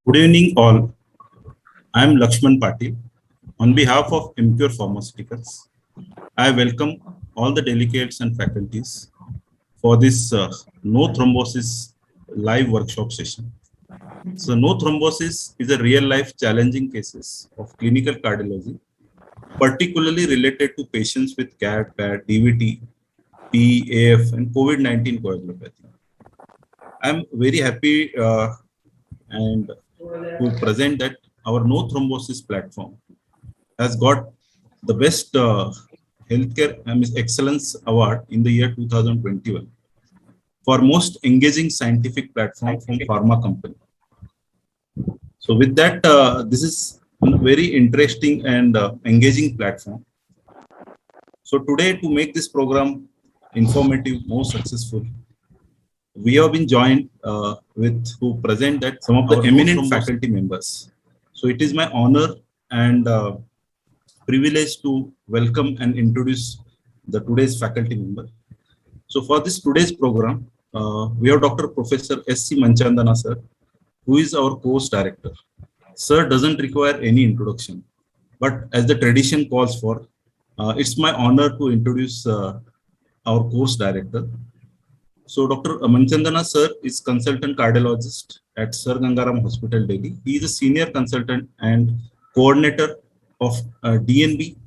Good evening, all. I am Lakshman Patil. On behalf of MCure Pharmaceuticals, I welcome all the delegates and faculties for this no thrombosis live workshop session. So, no thrombosis is a real-life challenging cases of clinical cardiology, particularly related to patients with CAD, PAD, DVT, PAF, and COVID-19 coagulopathy. I am very happy and to present that our no thrombosis platform has got the best healthcare excellence award in the year 2021 for most engaging scientific platform from pharma company. So with that, this is a very interesting and engaging platform. So today, to make this program informative, more successful, we have been joined to present that some of the eminent faculty members. So it is my honor and privilege to welcome and introduce the today's faculty member. So for this today's program, we have Dr. Professor S.C. Manchandana sir, who is our course director. Sir doesn't require any introduction, but as the tradition calls for, it's my honor to introduce our course director. So Dr. Manchandana sir is consultant cardiologist at Sir Gangaram Hospital, Delhi. He is a senior consultant and coordinator of DNB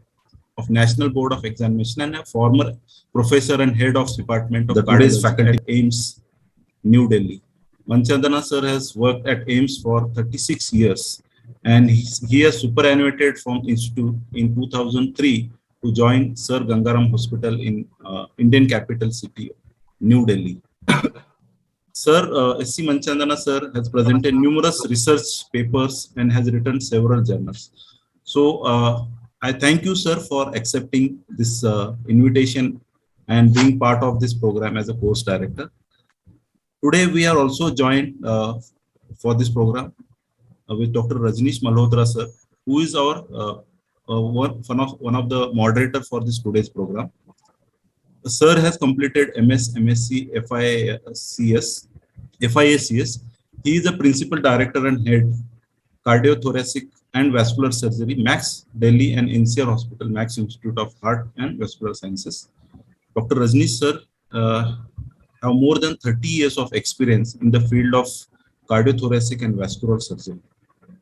of National Board of Examination and a former professor and head of department of cardiology faculty at AIIMS, New Delhi. Manchandana sir has worked at AIIMS for 36 years and he has superannuated from institute in 2003 to join Sir Gangaram Hospital in Indian capital city, New Delhi. Sir, S.C. Manchandana sir has presented numerous research papers and has written several journals. So I thank you, sir, for accepting this invitation and being part of this program as a course director. Today, we are also joined for this program with Dr. Rajneesh Malhotra, sir, who is our one of the moderator for this today's program. Sir has completed MS, MSc, FIACS. He is a principal director and head cardiothoracic and vascular surgery, Max Delhi and NCR Hospital, Max Institute of Heart and Vascular Sciences. Dr. Rajneesh sir have more than 30 years of experience in the field of cardiothoracic and vascular surgery.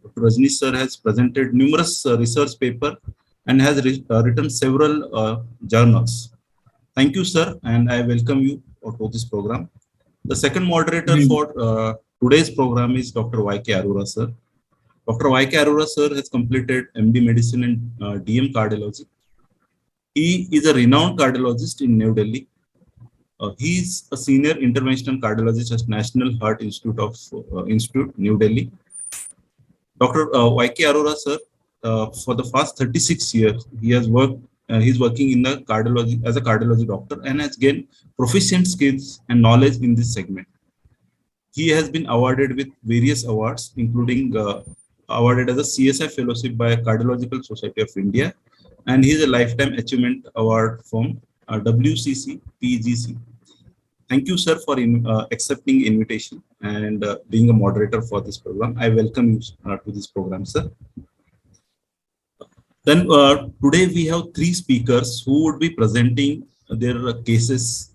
Dr. Rajneesh sir has presented numerous research papers and has written several journals. Thank you, sir, and I welcome you to this program. The second moderator for today's program is Dr. Y.K. Arora, sir. Dr. Y.K. Arora, sir, has completed MD Medicine and DM Cardiology. He is a renowned cardiologist in New Delhi. He is a senior interventional cardiologist at National Heart Institute of New Delhi. Dr. Y.K. Arora, sir, for the past 36 years, he has worked. He's working in the cardiology as a cardiology doctor and has gained proficient skills and knowledge in this segment. He has been awarded with various awards, including awarded as a CSI Fellowship by Cardiological Society of India, and he is a Lifetime Achievement Award from WCC PGC. Thank you, sir, for accepting the invitation and being a moderator for this program. I welcome you to this program, sir. Then today we have three speakers who would be presenting their cases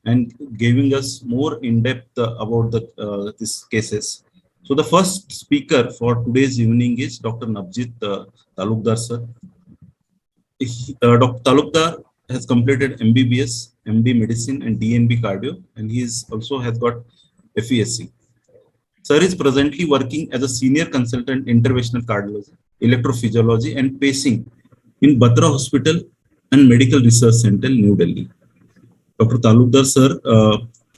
and giving us more in-depth about these cases. So the first speaker for today's evening is Dr. Navjit Talukdar, sir. Dr. Talukdar has completed MBBS, MD Medicine and DNB Cardio, and he also has got FESC. Sir is presently working as a senior consultant interventional cardiology, electrophysiology and pacing in Batra Hospital and Medical Research Center, New Delhi. Dr. Talukdar sir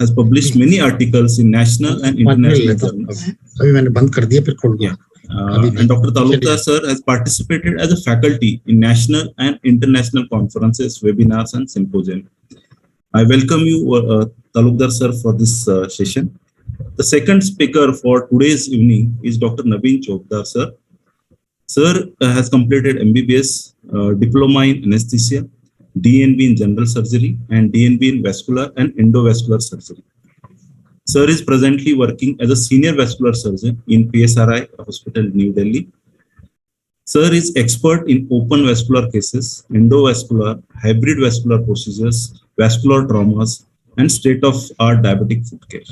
has published many articles in national and international journals. And Dr. Talukdar sir has participated as a faculty in national and international conferences, webinars and symposium. I welcome you, Talukdar sir, for this session. The second speaker for today's evening is Dr. Naveen Chopdar, sir. Sir has completed MBBS, Diploma in Anesthesia, DNB in General Surgery, and DNB in Vascular and Endovascular Surgery. Sir is presently working as a senior vascular surgeon in PSRI Hospital, New Delhi. Sir is expert in open vascular cases, endovascular, hybrid vascular procedures, vascular traumas, and state-of-art diabetic foot care.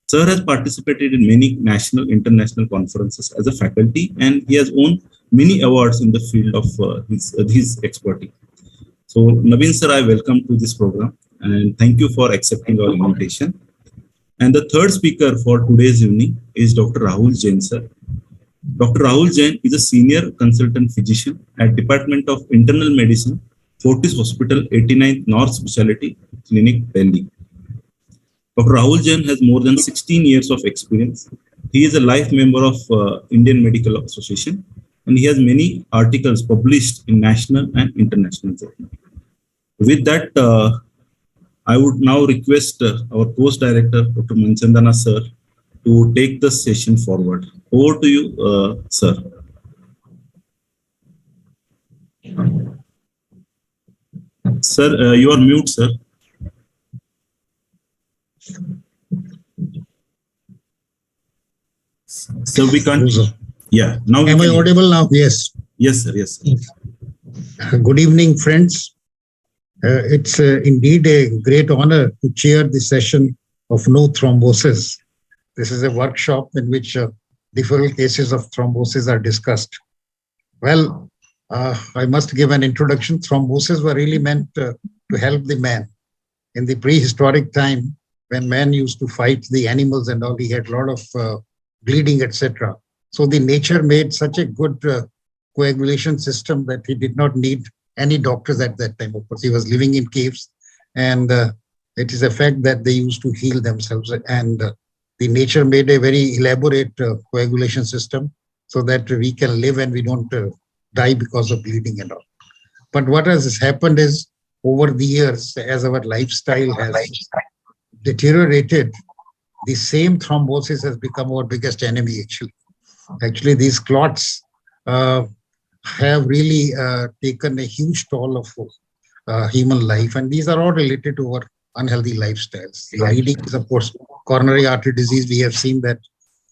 Sir has participated in many national, international conferences as a faculty, and he has won many awards in the field of his expertise. So, Naveen sir, I welcome to this program, and thank you for accepting our invitation. And the third speaker for today's evening is Dr. Rahul Jain sir. Dr. Rahul Jain is a senior consultant physician at Department of Internal Medicine, Fortis Hospital, 89th North Specialty Clinic, Delhi. Dr. Rahul Jain has more than 16 years of experience. He is a life member of Indian Medical Association, and he has many articles published in national and international journals. With that, I would now request our post director, Dr. Manchandana sir, to take the session forward. Over to you, sir. Sir, you are mute, sir. So we can't. Yeah. Now. Am I audible now? Yes. Yes, sir. Yes, sir. Good evening, friends. It's indeed a great honor to chair the session of No Thrombosis. This is a workshop in which different cases of thrombosis are discussed. Well, I must give an introduction. Thrombosis were really meant to help the man. In the prehistoric time, when man used to fight the animals and all, he had a lot of bleeding, etc. So the nature made such a good coagulation system that he did not need any doctors at that time. Of course, he was living in caves, and it is a fact that they used to heal themselves. And the nature made a very elaborate coagulation system so that we can live and we don't die because of bleeding and all. But what has happened is, over the years, as our lifestyle has deteriorated, the same thrombosis has become our biggest enemy, actually. Actually, these clots have really taken a huge toll of human life, and these are all related to our unhealthy lifestyles. The leading is, of course, coronary artery disease. We have seen that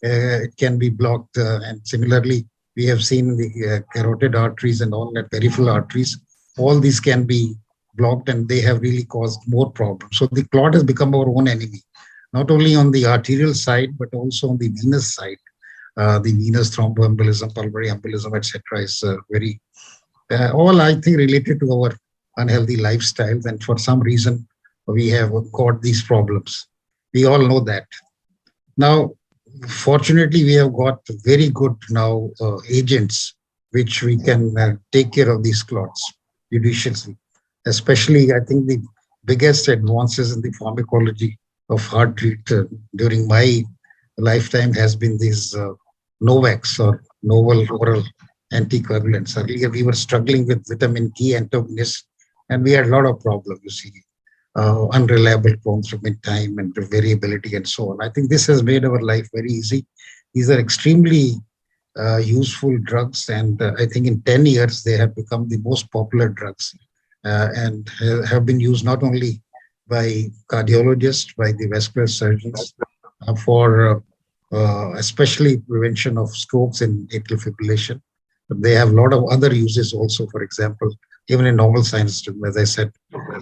it can be blocked, and similarly, we have seen the carotid arteries and all that peripheral arteries. All these can be blocked, and they have really caused more problems. So the clot has become our own enemy, not only on the arterial side, but also on the venous side. The venous thromboembolism, pulmonary embolism, etc. is very, all I think related to our unhealthy lifestyles. And for some reason, we have got these problems. We all know that. Now, fortunately, we have got very good now agents which we can take care of these clots judiciously. Especially, I think the biggest advances in the pharmacology of heart treatment during my lifetime has been these NOVAX, or novel oral anticoagulants. Earlier, we were struggling with vitamin D antagonists, and we had a lot of problems, you see, unreliable complement time and variability and so on. I think this has made our life very easy. These are extremely useful drugs, and I think in 10 years, they have become the most popular drugs and have been used not only by cardiologists, by the vascular surgeons, for especially prevention of strokes and atrial fibrillation. But they have a lot of other uses also, for example, even in normal sinus rhythm, as I said,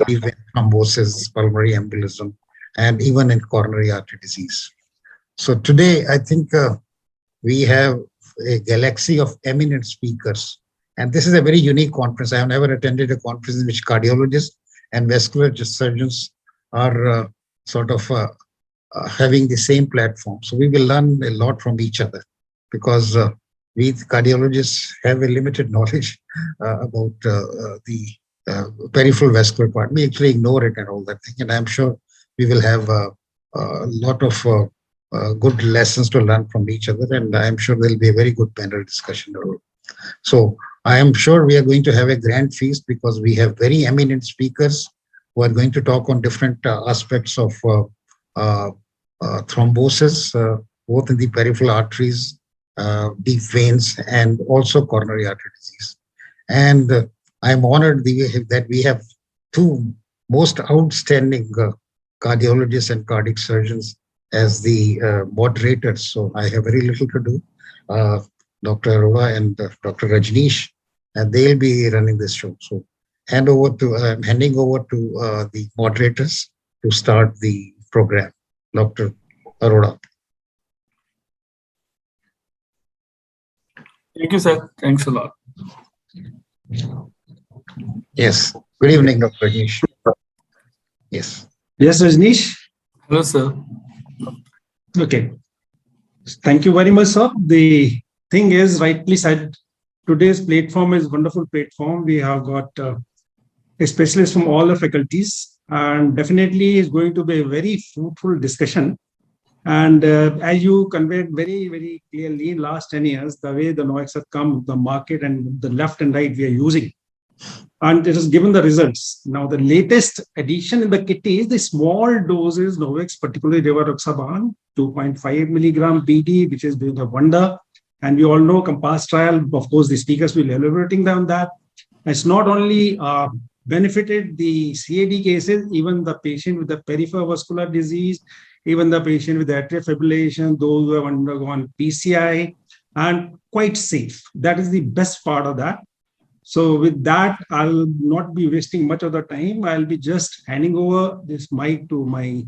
even thrombosis, pulmonary embolism, and even in coronary artery disease. So today, I think we have a galaxy of eminent speakers. And this is a very unique conference. I have never attended a conference in which cardiologists and vascular surgeons are sort of having the same platform. So we will learn a lot from each other, because we cardiologists have a limited knowledge about the peripheral vascular part. We actually ignore it and all that thing. And I'm sure we will have a lot of good lessons to learn from each other. And I'm sure there'll be a very good panel discussion. So I am sure we are going to have a grand feast, because we have very eminent speakers who are going to talk on different aspects of thrombosis, both in the peripheral arteries, deep veins, and also coronary artery disease. And I'm honored that we have two most outstanding cardiologists and cardiac surgeons as the moderators. So I have very little to do. Dr. Arora and Dr. Rajneesh, and they'll be running this show. So handing over to the moderators to start the program. Dr. Arora. Thank you, sir. Thanks a lot. Yes. Good evening, Dr. Rajneesh. Yes. Yes, Rajneesh. Hello, sir. Okay. Thank you very much, sir. The thing is, rightly said, today's platform is a wonderful platform. We have got specialists from all the faculties, and definitely is going to be a very fruitful discussion. And as you conveyed very, very clearly, in last 10 years, the way the NOACs have come, the market and the left and right we are using, and it has given the results. Now, the latest addition in the kitty is the small doses Novex, particularly rivaroxaban, 2.5 milligram BD, which is doing a wonder. And we all know COMPASS trial, of course, the speakers will be elaborating on that. It's not only benefited the CAD cases, even the patient with the peripheral vascular disease, even the patient with atrial fibrillation, those who have undergone PCI, and quite safe. That is the best part of that. So with that, I'll not be wasting much of the time. I'll be just handing over this mic to my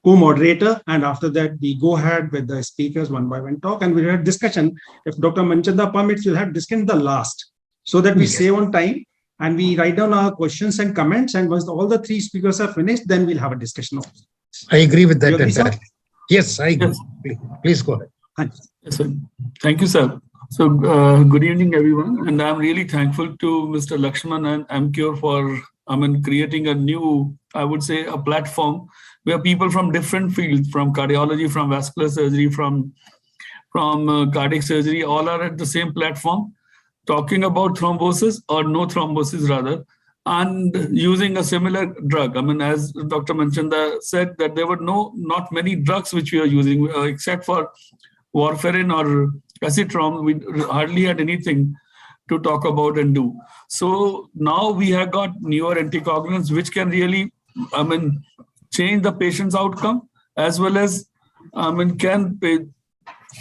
co-moderator. And after that, we go ahead with the speakers one by one talk. And we'll have discussion. If Dr. Manchanda permits, we'll have discussion the last, so that we save on time and we write down our questions and comments. And once all the three speakers are finished, then we'll have a discussion. I agree with that entirely. Yes, I agree. Yes. Please go ahead. Yes, sir. Thank you, sir. So good evening, everyone. And I'm really thankful to Mr. Lakshman and AmCure for creating a new, I would say, a platform where people from different fields, from cardiology, from vascular surgery, from cardiac surgery, all are at the same platform, talking about thrombosis or no thrombosis rather, and using a similar drug. As Dr. Manchanda said, that there were not many drugs which we are using, except for warfarin or acetrom. We hardly had anything to talk about and do. So now we have got newer anticoagulants which can really, change the patient's outcome, as well as, can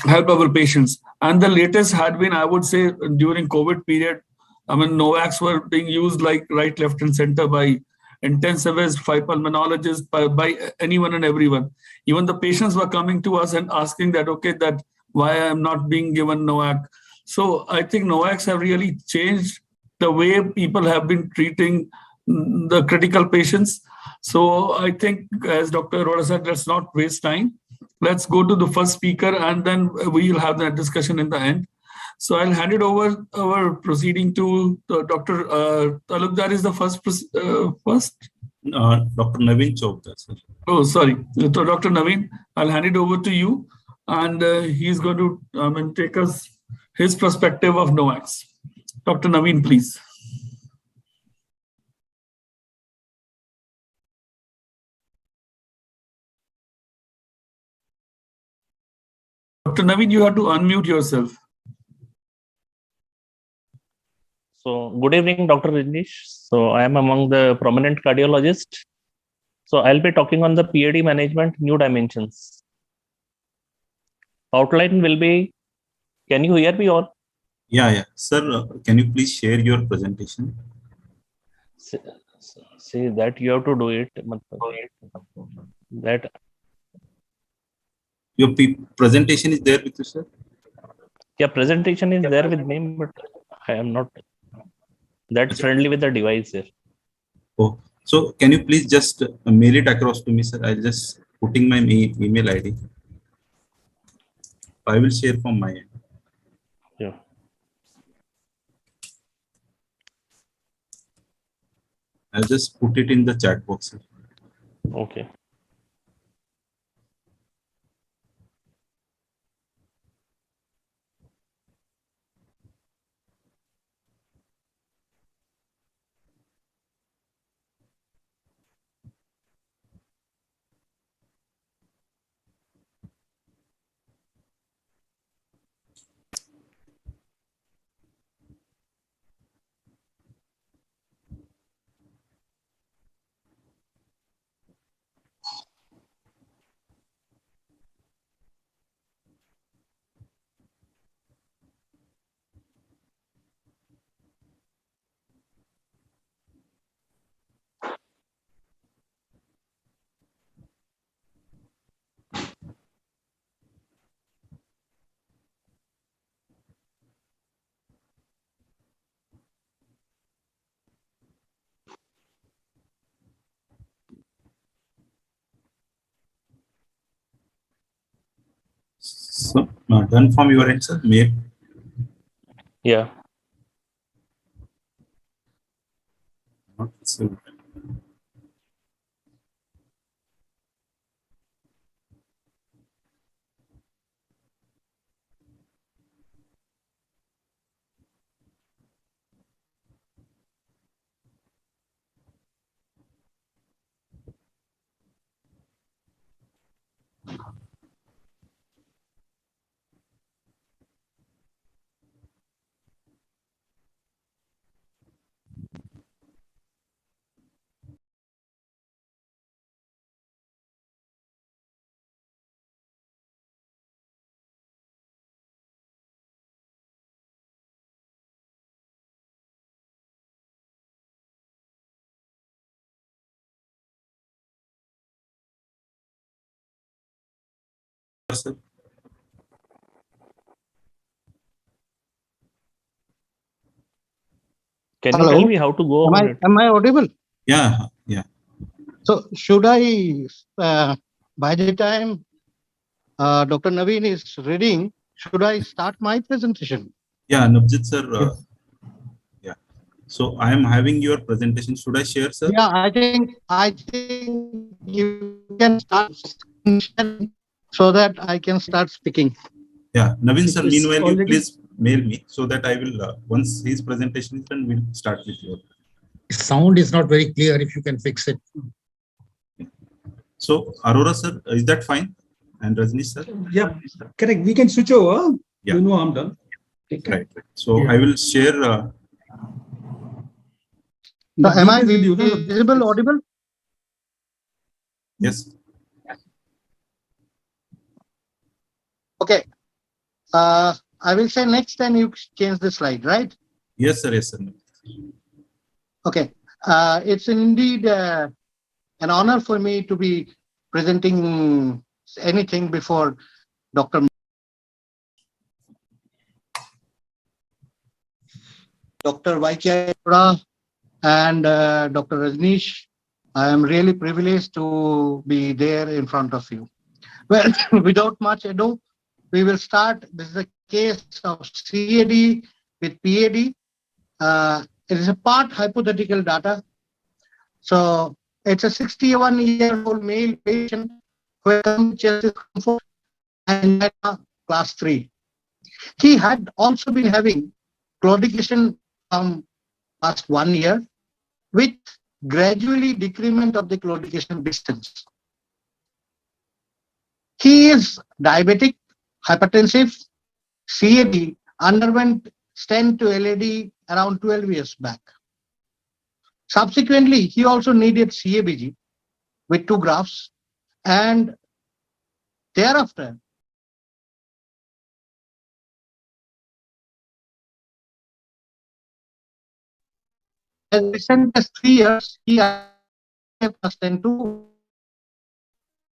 help our patients. And the latest had been, I would say, during COVID period, NOACs were being used like right, left, and center by intensivists, by pulmonologists, by anyone and everyone. Even the patients were coming to us and asking that, okay, that why I am not being given NOAC. So I think NOACs have really changed the way people have been treating the critical patients. So I think, as Dr. Arora said, let's not waste time. Let's go to the first speaker, and then we will have that discussion in the end. So I'll hand it over our proceeding to Dr. Talukdar is the first. Dr. Naveen Chowdhury, sir. Oh, sorry. Dr. Naveen, I'll hand it over to you, and he's going to take us his perspective of NOACs. Dr. Naveen, please. Dr. Naveen, you have to unmute yourself. So good evening, Dr. Rajneesh. So I am among the prominent cardiologists. So I'll be talking on the PAD management new dimensions. Outline will be, can you hear me all? Yeah. Sir, can you please share your presentation? See that you have to do it. That your presentation is there with you, sir? Yeah, presentation is there with me, but I am not that friendly with the device here. Oh, so can you please just mail it across to me, sir? I'll just putting my email ID. I will share from my end. Yeah. I'll just put it in the chat box, sir. Okay. So, done from your end, sir? Mail? Yeah. Not received. Sir. Can you Hello. tell me how to go about it? Am I audible? Yeah, yeah. So should I, by the time Dr. Naveen is reading, should I start my presentation? Yeah, Navjit sir. Yeah. So I am having your presentation. Should I share, sir? Yeah, I think you can start so that I can start speaking. Yeah, Naveen sir. It is Meanwhile, you already- please mail me so that I will once his presentation is done, we'll start with your. Sound is not very clear. If you can fix it. So Aurora sir, is that fine? And Rajnish sir? Yeah, correct. We can switch over. Yeah. You know, I'm done. Okay. Right. So Yeah. I will share. So am I Naveen is with you, no? visible, audible? Yes. Okay. I will say next and you change the slide, right? Yes, sir. Yes, sir. Okay. It's indeed an honor for me to be presenting anything before Dr. Y.K. and Dr. Rajnish. I am really privileged to be there in front of you. Well, without much ado, we will start. This is a case of CAD with PAD. It is a part hypothetical data. So it's a 61-year-old male patient who had come with chest discomfort and class 3. He had also been having claudication from past 1 year with gradually decrement of the claudication distance. He is diabetic, hypertensive, CAD, underwent stent to LAD around 12 years back. Subsequently, he also needed CABG with 2 grafts, and thereafter, as recent as 3 years, he had a stent to.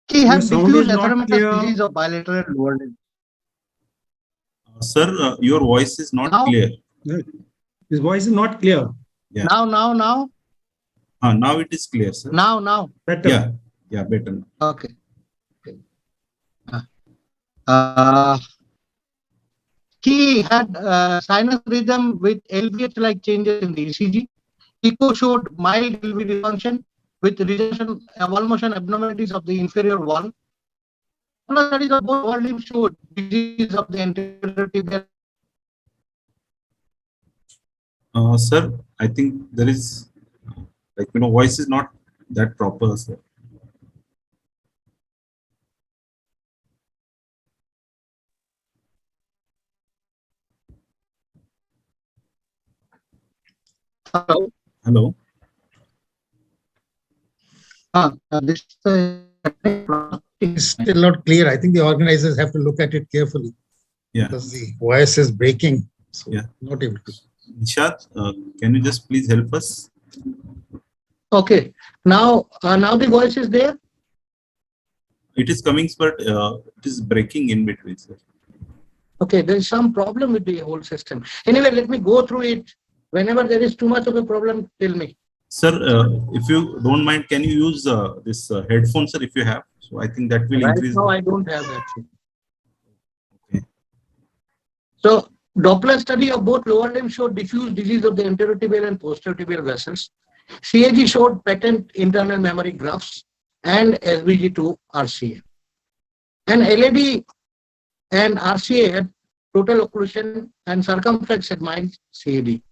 He Your had sound diffuse is not erythematous clear. disease of bilateral lower limb. Sir, your voice is not Now- clear. His voice is not clear. Yeah. Now, Now it is clear, sir. now. Better. Yeah. Yeah, better now. Okay. He had sinus rhythm with LVH-like changes in the ECG. Echo showed mild LV dysfunction with rejection, wall-motion abnormalities of the inferior wall. Other studies of both wall limbs showed disease of the anterior tibia. Sir, I think there is, voice is not that proper, sir. Hello. Hello. This It's still not clear. I think the organizers have to look at it carefully. Yeah. Because the voice is breaking. So Yeah. not able to. Nishad, can you just please help us? okay. Now the voice is there. It is coming, but it is breaking in between, sir. Okay, there is some problem with the whole system. Anyway, let me go through it. Whenever there is too much of a problem, tell me. Sir, if you don't mind, can you use this headphone, sir, if you have? So I think that will Right increase. now, I don't have that. So Doppler study of both lower limb showed diffuse disease of the anterotibial and posterior vessels. CAG showed patent internal memory grafts and SBG2 RCA. And LAD and RCA had total occlusion and circumflex had mild CAD.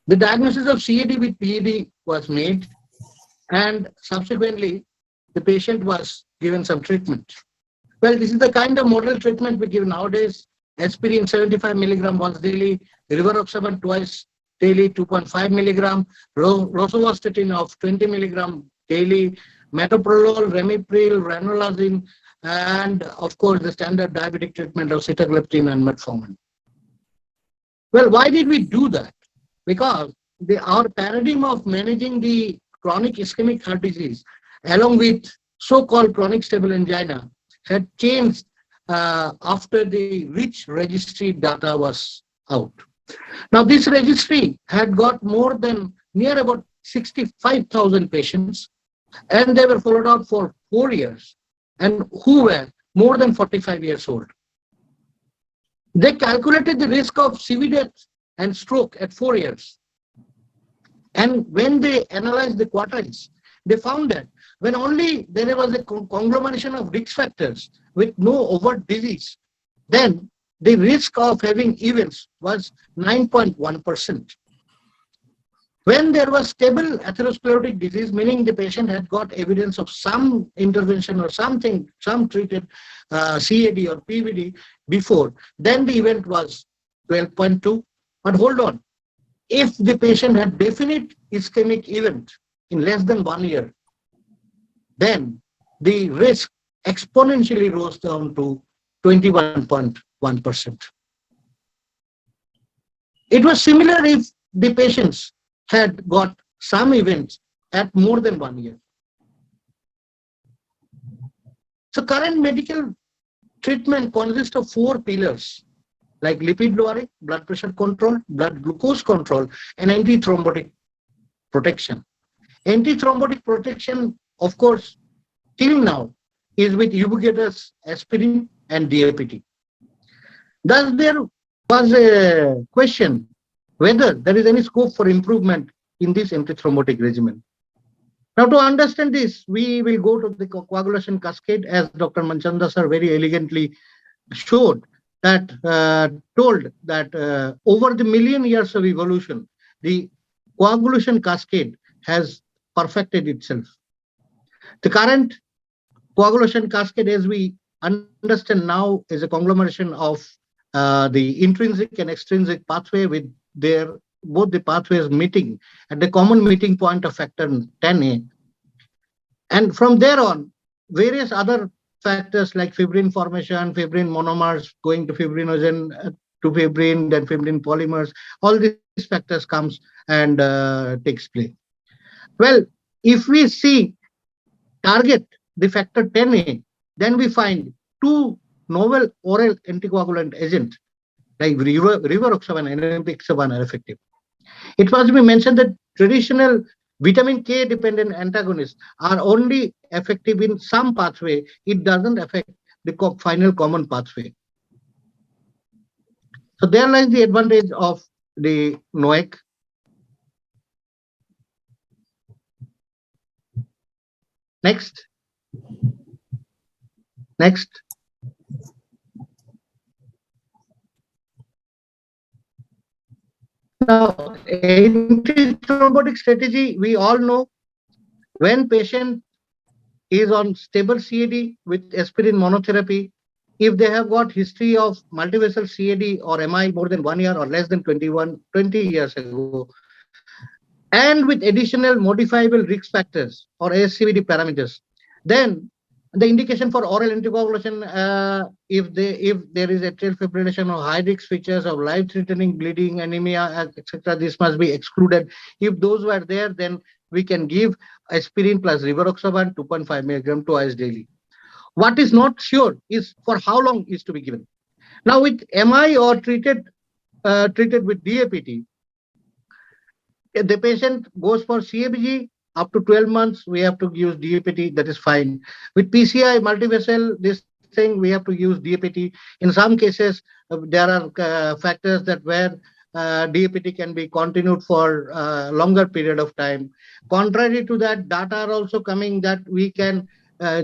The diagnosis of CAD with PED was made, and subsequently the patient was given some treatment. Well, this is the kind of model treatment we give nowadays. Aspirin 75 milligram once daily, rivaroxaban twice daily 2.5 milligram, rosuvastatin of 20 milligram daily, metoprolol, ramipril, ranolazine, and of course the standard diabetic treatment of sitagliptin and metformin. Well, why did we do that? Because our paradigm of managing the chronic ischemic heart disease along with so-called chronic stable angina had changed after the rich registry data was out. Now, this registry had got more than near about 65,000 patients, and they were followed up for 4 years, and who were more than 45 years old. They calculated the risk of CV death and stroke at 4 years. And when they analyzed the quartiles, they found that when only there was a conglomeration of risk factors with no overt disease, then the risk of having events was 9.1%. When there was stable atherosclerotic disease, meaning the patient had got evidence of some intervention or something, some treated CAD or PVD before, then the event was 12.2. But hold on, if the patient had definite ischemic event in less than 1 year, then the risk exponentially rose down to 21.1%. It was similar if the patients had got some events at more than 1 year. So current medical treatment consists of 4 pillars like lipid lowering, blood pressure control, blood glucose control, and antithrombotic protection. Antithrombotic protection, of course, till now is with ubiquitous aspirin and DAPT. Thus, there was a question whether there is any scope for improvement in this antithrombotic regimen. Now, to understand this, we will go to the coagulation cascade, as Dr. Manchanda sir very elegantly showed that, told that over the million years of evolution, the coagulation cascade has perfected itself. The current coagulation cascade, as we understand now, is a conglomeration of the intrinsic and extrinsic pathway with both the pathways meeting at the common meeting point of factor 10A. And from there on, various other factors like fibrin formation, fibrin monomers going to fibrinogen to fibrin, then fibrin polymers, all these factors comes and takes place. Well, if we see target the factor 10A, then we find 2 novel oral anticoagulant agents like rivaroxaban and enempixaban are effective. It must be mentioned that traditional vitamin K dependent antagonists are only effective in some pathway. It doesn't affect the final common pathway. So there lies the advantage of the NOAC. Next. Now, antithrombotic strategy, we all know when patient is on stable CAD with aspirin monotherapy, if they have got history of multivessel CAD or MI more than 1 year or less than 20 years ago, and with additional modifiable risk factors or ASCVD parameters, then the indication for oral anticoagulation, if there is atrial fibrillation or high risk features of life-threatening bleeding, anemia, etc., this must be excluded. If those were there, then we can give aspirin plus rivaroxaban 2.5 milligram twice daily. What is not sure is for how long is to be given. Now, with MI or treated with DAPT, the patient goes for CABG. Up to 12 months, we have to use DAPT, that is fine. With PCI multivessel, this saying we have to use DAPT. In some cases, there are factors that where DAPT can be continued for a longer period of time. Contrary to that, data are also coming that we can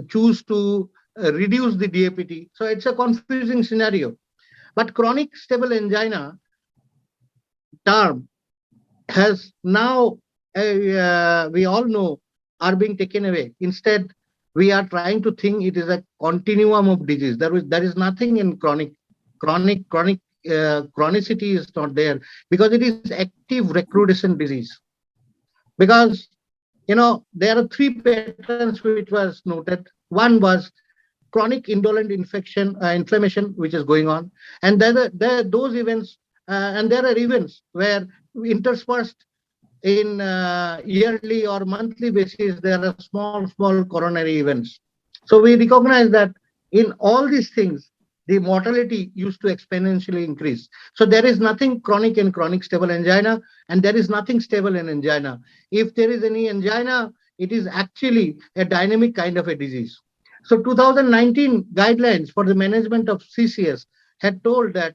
choose to reduce the DAPT. So it's a confusing scenario. But chronic stable angina term has now, we all know, are being taken away. Instead, we are trying to think it is a continuum of disease. There is nothing in chronic. Chronicity is not there because it is active recrudescent disease. Because there are three patterns which was noted. One was chronic indolent inflammation, which is going on, and those events, and there are events where interspersed in yearly or monthly basis, there are small coronary events. So we recognize that in all these things, the mortality used to exponentially increase. So there is nothing chronic in chronic stable angina, and there is nothing stable in angina. If there is any angina, it is actually a dynamic kind of a disease. So 2019 guidelines for the management of CCS had told that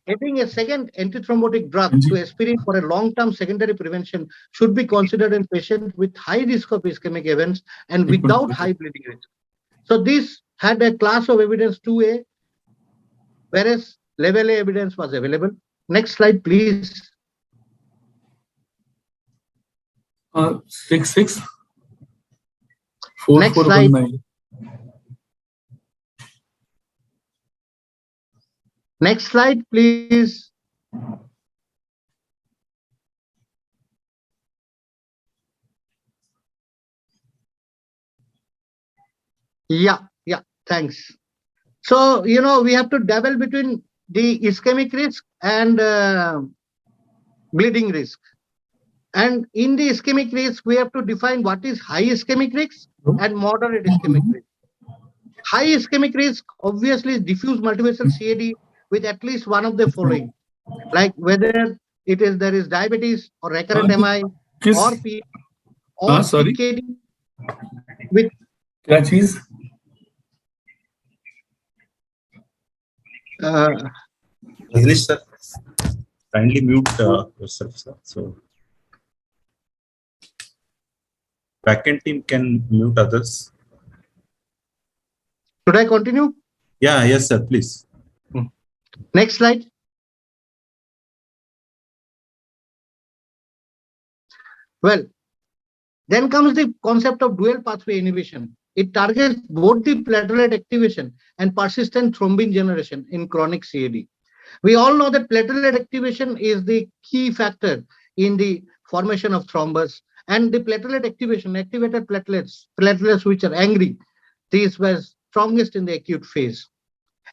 adding a second antithrombotic drug to aspirin for a long-term secondary prevention should be considered in patients with high risk of ischemic events and without high bleeding risk. So this had a class of evidence 2A, whereas level A evidence was available. Next slide, please. 66. Next slide. Next slide, please. Yeah, thanks. So, we have to dabble between the ischemic risk and bleeding risk. And in the ischemic risk, we have to define what is high ischemic risk and moderate ischemic risk. High ischemic risk obviously is diffuse multivessel CAD with at least one of the following, like whether there is diabetes or recurrent MI or P or CKD with Rajneesh sir, kindly mute yourself, sir. So backend team can mute others. Should I continue? Yeah, yes, sir, please. Next slide. Well, then comes the concept of dual pathway inhibition. It targets both the platelet activation and persistent thrombin generation in chronic CAD. We all know that platelet activation is the key factor in the formation of thrombus, and the platelet activation, activated platelets which are angry, these were strongest in the acute phase.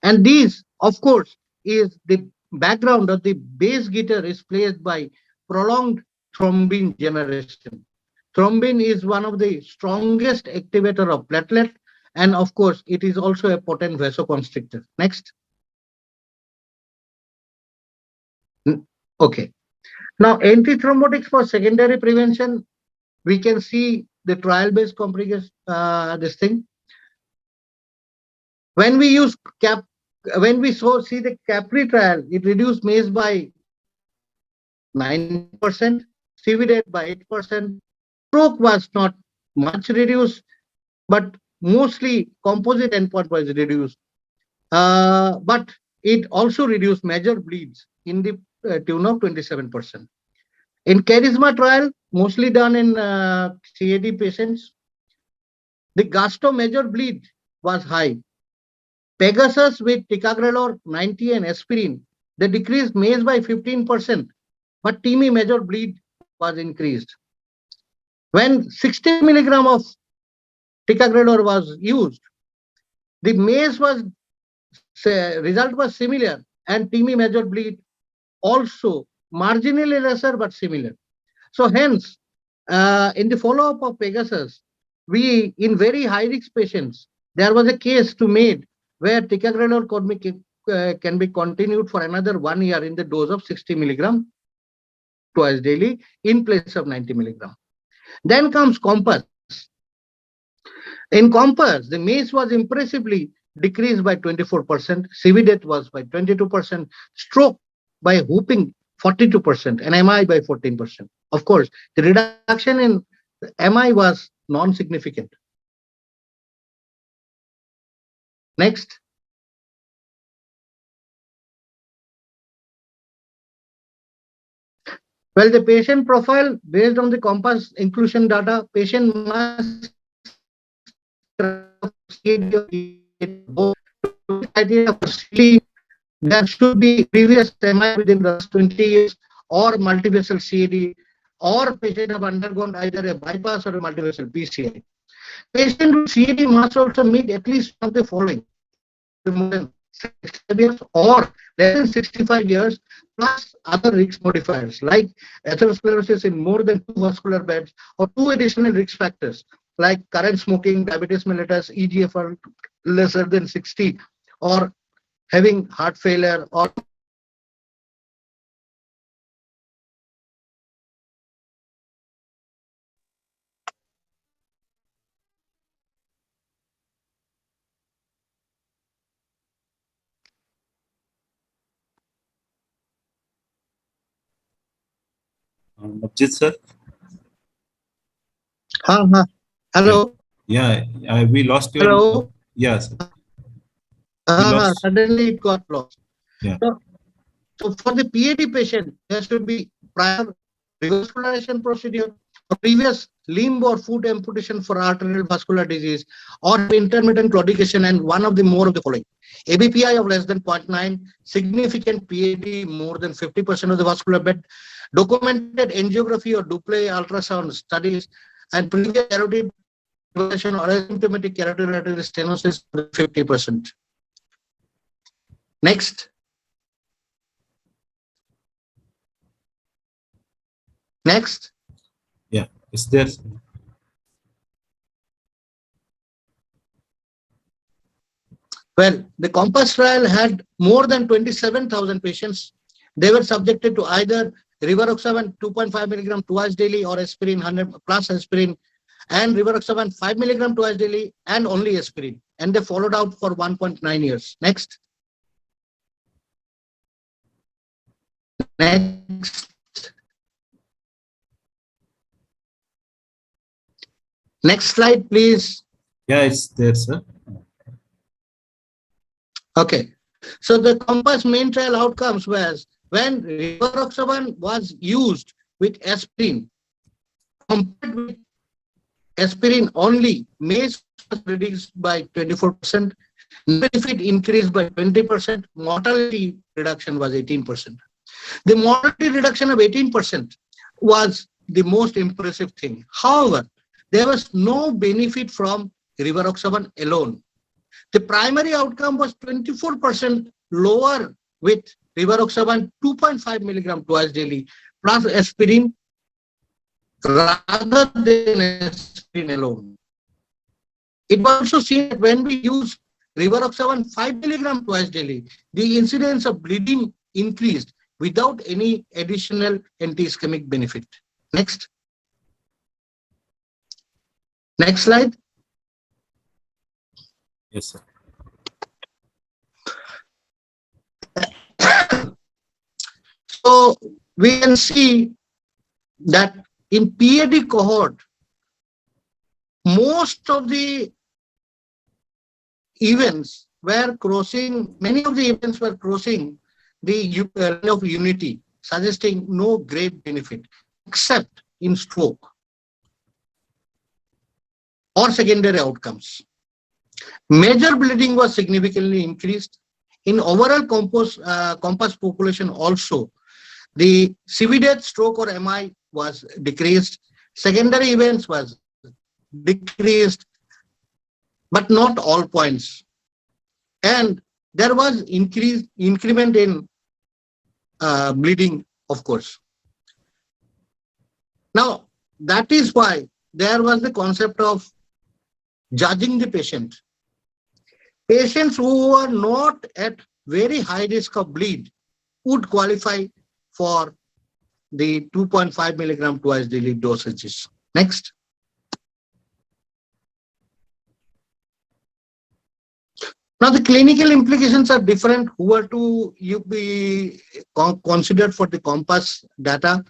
And these, of course, is the background of the bass guitar is played by prolonged thrombin generation. Thrombin is one of the strongest activator of platelet, and of course, it is also a potent vasoconstrictor. Next. Okay. Now, antithrombotics for secondary prevention, we can see the trial-based complication, this thing. When we use see the Capri trial, it reduced MACE by 9%, CV death by 8%. Stroke was not much reduced, but mostly composite endpoint was reduced. But it also reduced major bleeds in the tune of 27%. In Charisma trial, mostly done in CAD patients, the gasto major bleed was high. Pegasus with ticagrelor 90 and aspirin, they decreased MACE by 15%, but TIMI major bleed was increased. When 60 milligram of ticagrelor was used, the MACE result was similar, and TIMI major bleed also marginally lesser but similar. So hence, in the follow-up of Pegasus, we, in very high-risk patients, there was a case to made where ticagrelor can be continued for another 1 year in the dose of 60 milligram twice daily in place of 90 milligram. Then comes Compass. In Compass, the MACE was impressively decreased by 24%, CV death was by 22%, stroke by whooping 42%, and MI by 14%. Of course, the reduction in MI was non-significant. Next. Well, the patient profile based on the COMPASS inclusion data, patient must there should be previous MI within the last 20 years or multivessel CAD, or patient have undergone either a bypass or a multivessel PCI. Patient with CAD must also meet at least one of the following: more than 65 years or less than 65 years, plus other risk modifiers like atherosclerosis in more than 2 vascular beds, or 2 additional risk factors like current smoking, diabetes mellitus, EGFR lesser than 60, or having heart failure, or Abjit sir. Hello. Yeah, we lost your. Hello. Yes. Yeah, Suddenly it got lost. Yeah. So for the PAD patient, there should be prior revascularization procedure, or previous limb or foot amputation for arterial vascular disease, or intermittent claudication, and one of the more of the following: ABPI of less than 0.9, significant PAD more than 50% of the vascular bed, documented angiography or Doppler ultrasound studies, and previous carotid or asymptomatic carotid artery stenosis 50%. Next. Next. Yeah, is there? Well, the COMPASS trial had more than 27,000 patients. They were subjected to either rivaroxaban 2.5 milligram twice daily, or aspirin 100 plus aspirin, and rivaroxaban 5 milligram twice daily, and only aspirin. And they followed out for 1.9 years. Next. Next. Next slide, please. Yeah, it's there, sir. Okay. So the COMPASS main trial outcomes was when rivaroxaban was used with aspirin, compared with aspirin only, MACE was reduced by 24%, benefit increased by 20%, mortality reduction was 18%. The mortality reduction of 18% was the most impressive thing. However, there was no benefit from rivaroxaban alone. The primary outcome was 24% lower with rivaroxaban 2.5 milligram twice daily plus aspirin rather than aspirin alone. It was also seen that when we use rivaroxaban 5 milligram twice daily, the incidence of bleeding increased without any additional anti-ischemic benefit. Next. Next slide. Yes, sir. So we can see that in PAD cohort, most of the events were crossing, many of the events were crossing the line of unity, suggesting no great benefit, except in stroke or secondary outcomes. Major bleeding was significantly increased. In overall COMPASS population also, the CV death, stroke or MI was decreased. Secondary events was decreased, but not all points. And there was increment in bleeding, of course. Now, that is why there was the concept of judging the patient. Patients who are not at very high risk of bleed would qualify for the 2.5 milligram twice daily dosages. Next. Now, the clinical implications are different. Who are to be considered for the COMPASS data?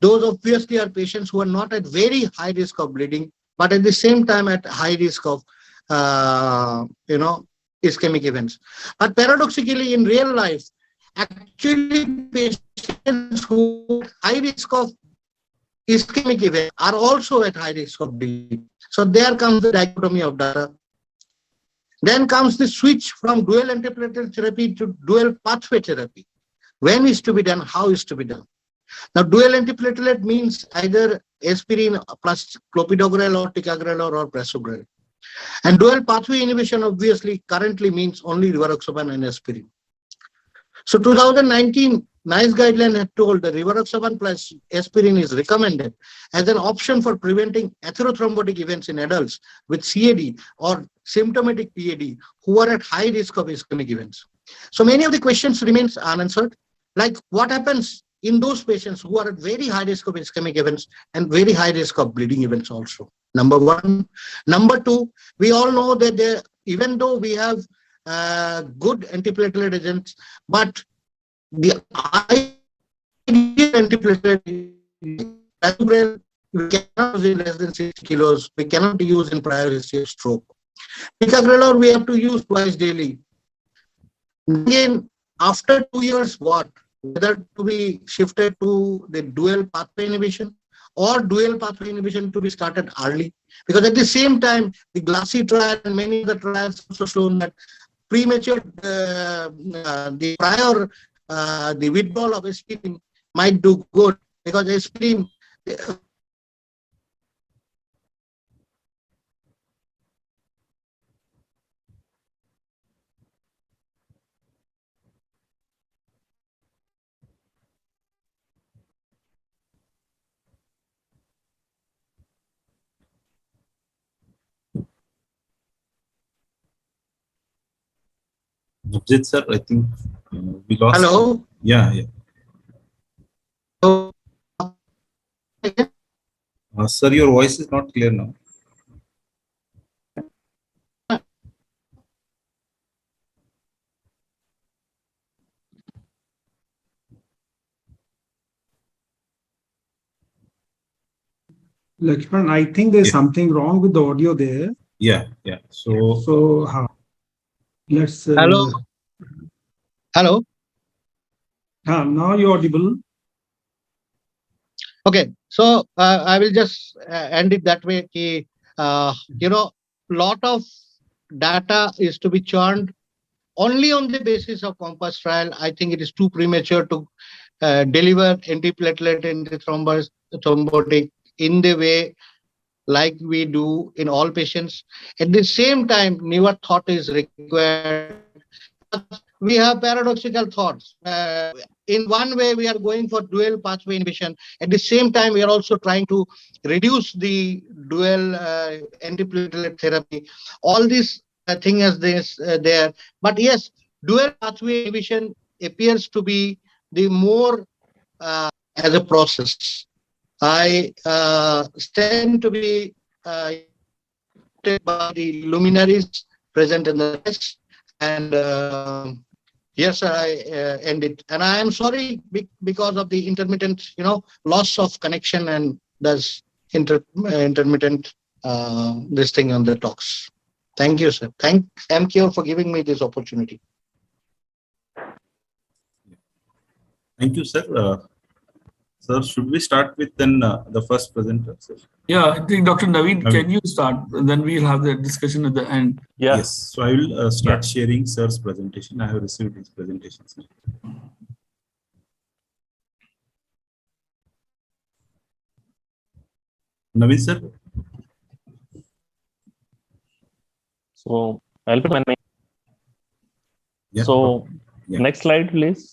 Those obviously are patients who are not at very high risk of bleeding, but at the same time at high risk of, ischemic events. But paradoxically, in real life, actually patients who are at high risk of ischemic events are also at high risk of bleeding. So there comes the dichotomy of data. Then comes the switch from dual antiplatelet therapy to dual pathway therapy. When is to be done? How is to be done? Now, dual antiplatelet means either aspirin plus clopidogrel or ticagrelor or prasugrel. And dual pathway inhibition obviously currently means only rivaroxaban and aspirin. So 2019 NICE guideline had told that rivaroxaban plus aspirin is recommended as an option for preventing atherothrombotic events in adults with CAD or symptomatic PAD who are at high risk of ischemic events. So many of the questions remains unanswered, like what happens in those patients who are at very high risk of ischemic events and very high risk of bleeding events also. Number one. Number two, we all know that even though we have good antiplatelet agents, but the ideal antiplatelet, we cannot use in less than 60 kilos. We cannot use in prior history of stroke. Ticagrelor we have to use twice daily. Again, after 2 years, what? Whether to be shifted to the dual pathway inhibition or dual pathway inhibition to be started early. Because at the same time, the GLASSY trial and many other trials also shown that premature, the withdrawal of aspirin might do good because aspirin Abjit sir, I think we lost. Hello? Yeah. Hello? Sir, your voice is not clear now. Lakshman, I think there's something wrong with the audio there. Yeah. So let's. Hello? Hello? Now you're audible. Okay, so I will just end it that way. Lot of data is to be churned only on the basis of COMPASS trial. I think it is too premature to deliver antiplatelet antithrombotic in the way like we do in all patients. At the same time, newer thought is required. We have paradoxical thoughts. In one way, we are going for dual pathway inhibition. At the same time, we are also trying to reduce the dual antiplatelet therapy. All this thing is there. But yes, dual pathway inhibition appears to be the more as a process. I stand to be by the luminaries present in the text, and yes, I end it. And I am sorry because of the intermittent, loss of connection and thus intermittent this thing on the talks. Thank you, sir. Thank MQ for giving me this opportunity. Thank you, sir. Sir, should we start with then the first presenter, sir? Yeah, I think Dr. Naveen, can you start? Then we'll have the discussion at the end. Yeah. Yes. So I will start sharing sir's presentation. I have received his presentation, sir. Naveen, sir. So I'll put my name. Yeah. So next slide, please.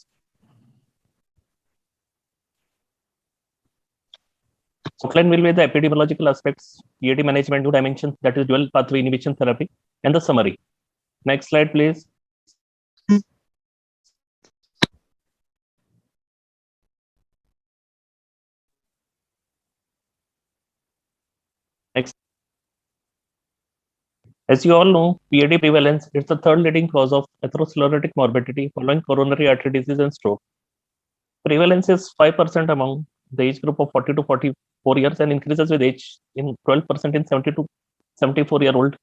Outline will be the epidemiological aspects, PAD management, 2 dimensions, that is dual pathway inhibition therapy, and the summary. Next slide, please. Next. As you all know, PAD prevalence is the third leading cause of atherosclerotic morbidity following coronary artery disease and stroke. Prevalence is 5% among the age group of 40 to 44 years and increases with age in 12% in 70 to 74-year-old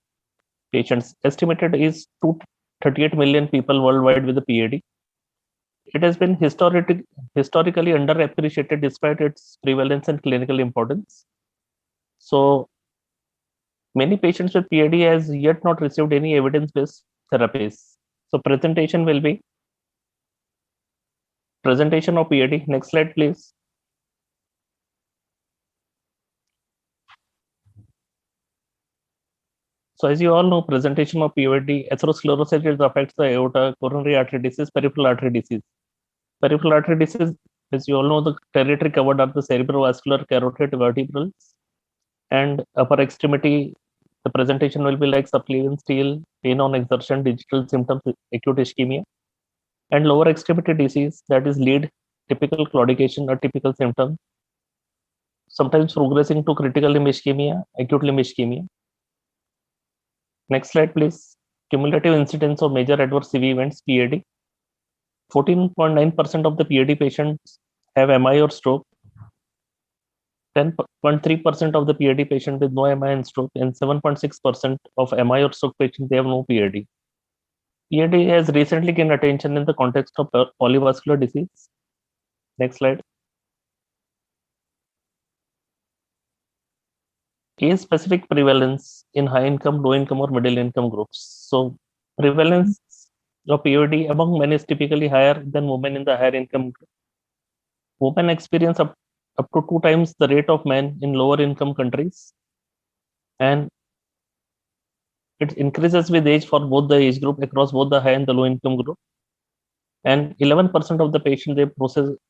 patients. Estimated is 238 million people worldwide with the PAD. It has been historically underappreciated despite its prevalence and clinical importance. So many patients with PAD has yet not received any evidence-based therapies. So presentation will be presentation of PAD. Next slide, please. So as you all know, presentation of PAD, atherosclerosis affects the aorta, coronary artery disease, peripheral artery disease. Peripheral artery disease, as you all know, the territory covered are the cerebrovascular, carotid, vertebrals, and upper extremity. The presentation will be like subclavian steel, pain on exertion, digital symptoms, acute ischemia, and lower extremity disease, that is lead, typical claudication or typical symptom, sometimes progressing to critical limb ischemia, acute limb ischemia. Next slide, please. Cumulative incidence of major adverse CV events, PAD. 14.9% of the PAD patients have MI or stroke. 10.3% of the PAD patients with no MI and stroke, and 7.6% of MI or stroke patients, they have no PAD. PAD has recently gained attention in the context of polyvascular disease. Next slide. Case-specific prevalence in high income, low income, or middle income groups. So prevalence of PAD among men is typically higher than women in the higher income group. Women experience up to 2 times the rate of men in lower income countries, and it increases with age for both the age group across both the high and the low income group. And 11% of the patients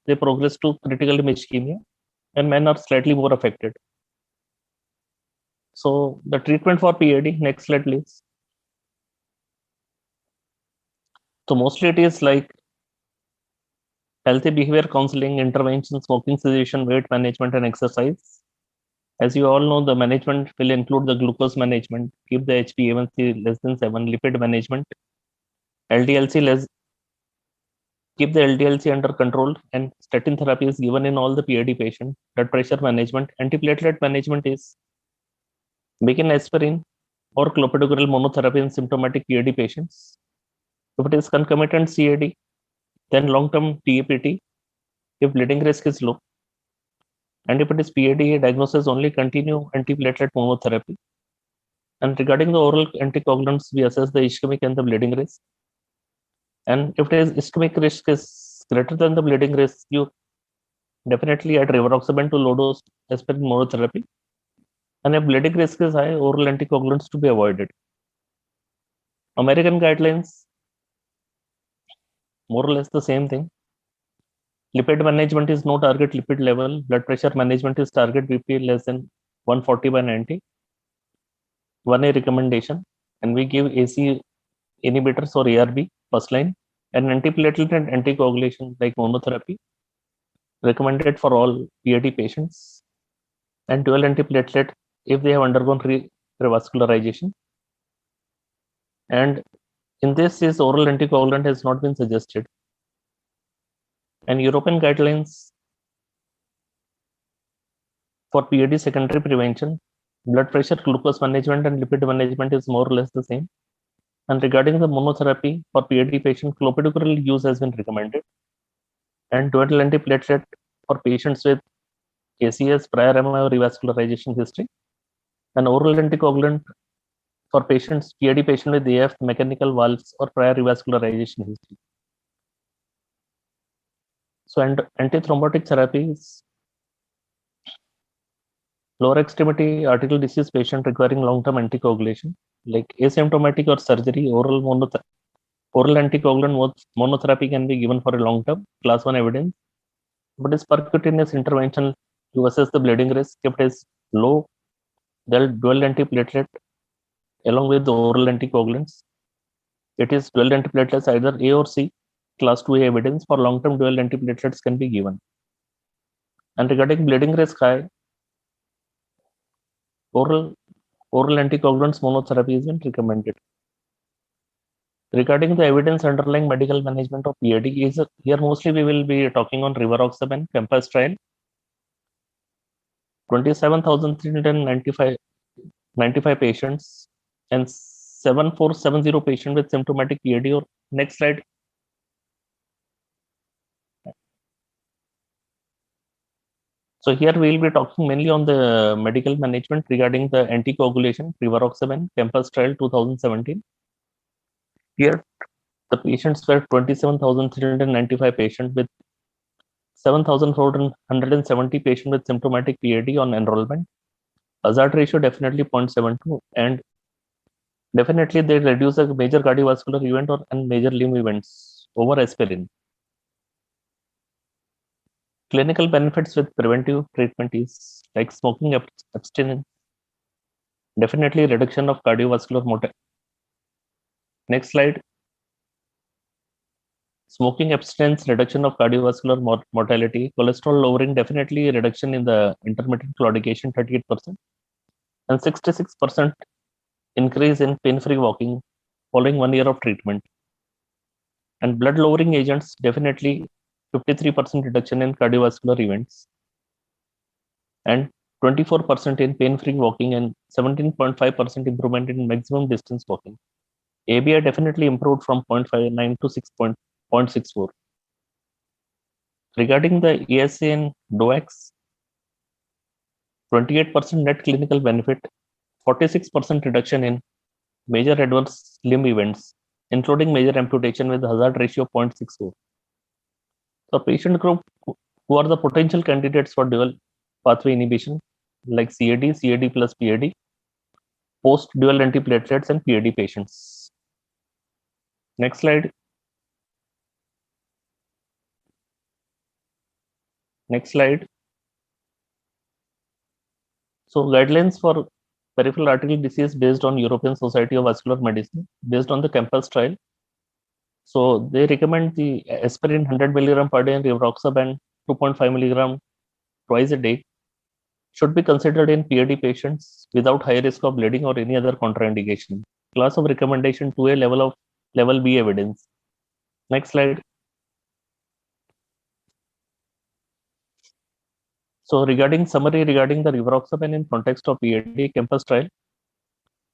they progress to critical limb ischemia, and men are slightly more affected. So the treatment for PAD, next slide, please. So mostly it is like healthy behavior counseling, intervention, smoking cessation, weight management, and exercise. As you all know, the management will include the glucose management, keep the HbA1c less than 7, lipid management, LDLC less, keep the LDLC under control, and statin therapy is given in all the PAD patients. Blood pressure management, antiplatelet management is begin aspirin or clopidogrel monotherapy in symptomatic PAD patients. If it is concomitant CAD, then long-term TAPT if bleeding risk is low. And if it is PAD diagnosis, only continue antiplatelet monotherapy. And regarding the oral anticoagulants, we assess the ischemic and the bleeding risk. And if it is ischemic risk is greater than the bleeding risk, you definitely add rivaroxaban to low-dose aspirin monotherapy. And if bleeding risk is high, oral anticoagulants to be avoided. American guidelines, more or less the same thing. Lipid management is no target lipid level. Blood pressure management is target BP less than 140/90. 1A recommendation. And we give AC inhibitors or ARB first line, and antiplatelet and anticoagulation like monotherapy recommended for all PAD patients, and dual antiplatelet if they have undergone revascularization. And in this case, oral anticoagulant has not been suggested. And European guidelines for PAD secondary prevention, blood pressure, glucose management, and lipid management is more or less the same. And regarding the monotherapy for PAD patient, clopidogrel use has been recommended. And dual antiplatelet for patients with ACS, prior MI or revascularization history. And oral anticoagulant for patients, PAD patient with AF, mechanical valves, or prior revascularization history. So antithrombotic therapy is lower extremity arterial disease patient requiring long-term anticoagulation, like asymptomatic or surgery, oral anticoagulant monotherapy can be given for a long-term, class 1 evidence. But is percutaneous intervention to assess the bleeding risk. If it is low, dual antiplatelet along with the oral anticoagulants. It is dual antiplatelets either A or C, class 2A evidence for long-term dual antiplatelets can be given. And regarding bleeding risk high, oral oral anticoagulants monotherapy is recommended. Regarding the evidence underlying medical management of PAD, here mostly we will be talking on rivaroxaban CAMPAS trial. 27,395 patients and 7,470 patients with symptomatic PAD. Or next slide. So here we will be talking mainly on the medical management regarding the anticoagulation, rivaroxaban CAMPAS trial 2017. Here the patients were 27,395 patients with 7,470 patients with symptomatic PAD on enrollment. Hazard ratio definitely 0.72, and definitely they reduce a major cardiovascular event or and major limb events over aspirin. Clinical benefits with preventive treatment is like smoking abstinence, definitely reduction of cardiovascular mortality. Next slide. Smoking abstinence, reduction of cardiovascular mortality, cholesterol lowering, definitely reduction in the intermittent claudication 38%, and 66% increase in pain-free walking following 1 year of treatment. And blood lowering agents, definitely 53% reduction in cardiovascular events, and 24% in pain-free walking, and 17.5% improvement in maximum distance walking. ABI definitely improved from 0.59 to 6.64. Regarding the ESA and DOACs, 28% net clinical benefit, 46% reduction in major adverse limb events, including major amputation with hazard ratio 0.64. The patient group who are the potential candidates for dual pathway inhibition, like CAD, CAD plus PAD, post dual antiplatelets, and PAD patients. Next slide. Next slide. So guidelines for peripheral arterial disease based on European Society of Vascular Medicine, based on the CAMPAS trial. So they recommend the aspirin 100 milligram per day and rivaroxaban 2.5 milligram twice a day should be considered in PAD patients without high risk of bleeding or any other contraindication. Class of recommendation to a level B evidence. Next slide. So regarding summary regarding the rivaroxaban in context of PAD CAMPAS trial.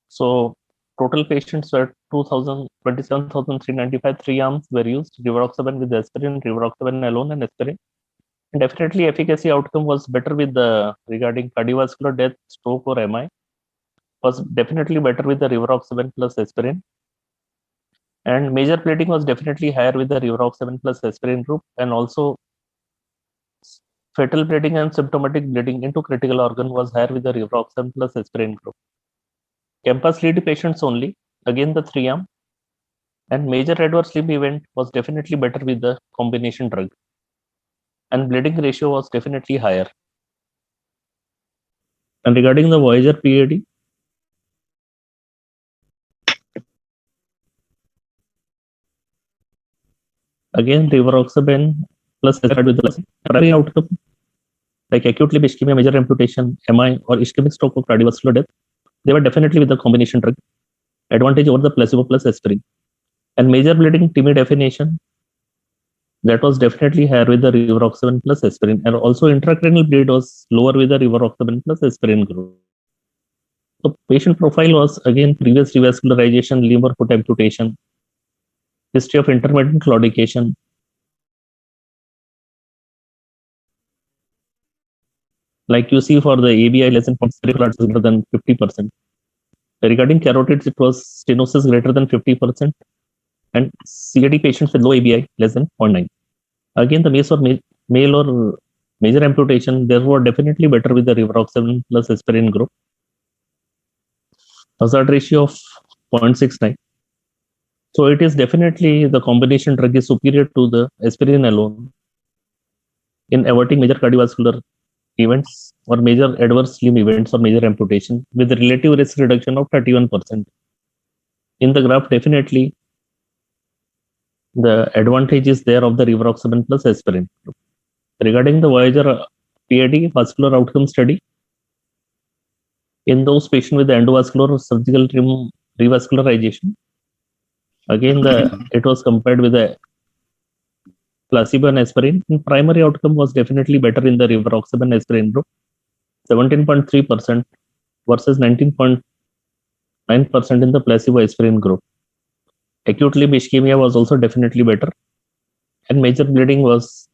So total patients were 27,395. 3 arms were used: rivaroxaban with aspirin, rivaroxaban alone, and aspirin. And definitely efficacy outcome was better with the regarding cardiovascular death, stroke, or MI was definitely better with the rivaroxaban plus aspirin. And major bleeding was definitely higher with the rivaroxaban plus aspirin group, and also fatal bleeding and symptomatic bleeding into critical organ was higher with the rivaroxaban plus aspirin group. CAMPAS lead patients only, again the 3 arm, and major adverse limb event was definitely better with the combination drug, and bleeding ratio was definitely higher. And regarding the Voyager PAD, again rivaroxaban plus aspirin with the primary outcome like acute limb ischemia, major amputation, MI, or ischemic stroke or cardiovascular death, they were definitely with the combination drug. Advantage over the placebo plus aspirin. And major bleeding, timid definition, that was definitely higher with the rivaroxaban plus aspirin. And also intracranial bleed was lower with the rivaroxaban plus aspirin group. So patient profile was again previous revascularization, limb or foot amputation, history of intermittent claudication, like you see for the ABI less than 0.3 greater than 50%. Regarding carotids, it was stenosis greater than 50%, and CAD patients with low ABI less than 0.9. Again, the male or major amputation, there were definitely better with the rivaroxaban plus aspirin group. Hazard ratio of 0.69. So it is definitely the combination drug is superior to the aspirin alone in averting major cardiovascular events or major adverse limb events or major amputation with a relative risk reduction of 31%. In the graph, definitely the advantage is there of the rivaroxaban plus aspirin. Regarding the Voyager PAD vascular outcome study, In those patients with endovascular or surgical revascularization, again, it was compared with a placebo and aspirin. And primary outcome was definitely better in the rivaroxaban aspirin group, 17.3% versus 19.9% in the placebo aspirin group. Acute limb ischemia was also definitely better, and major bleeding was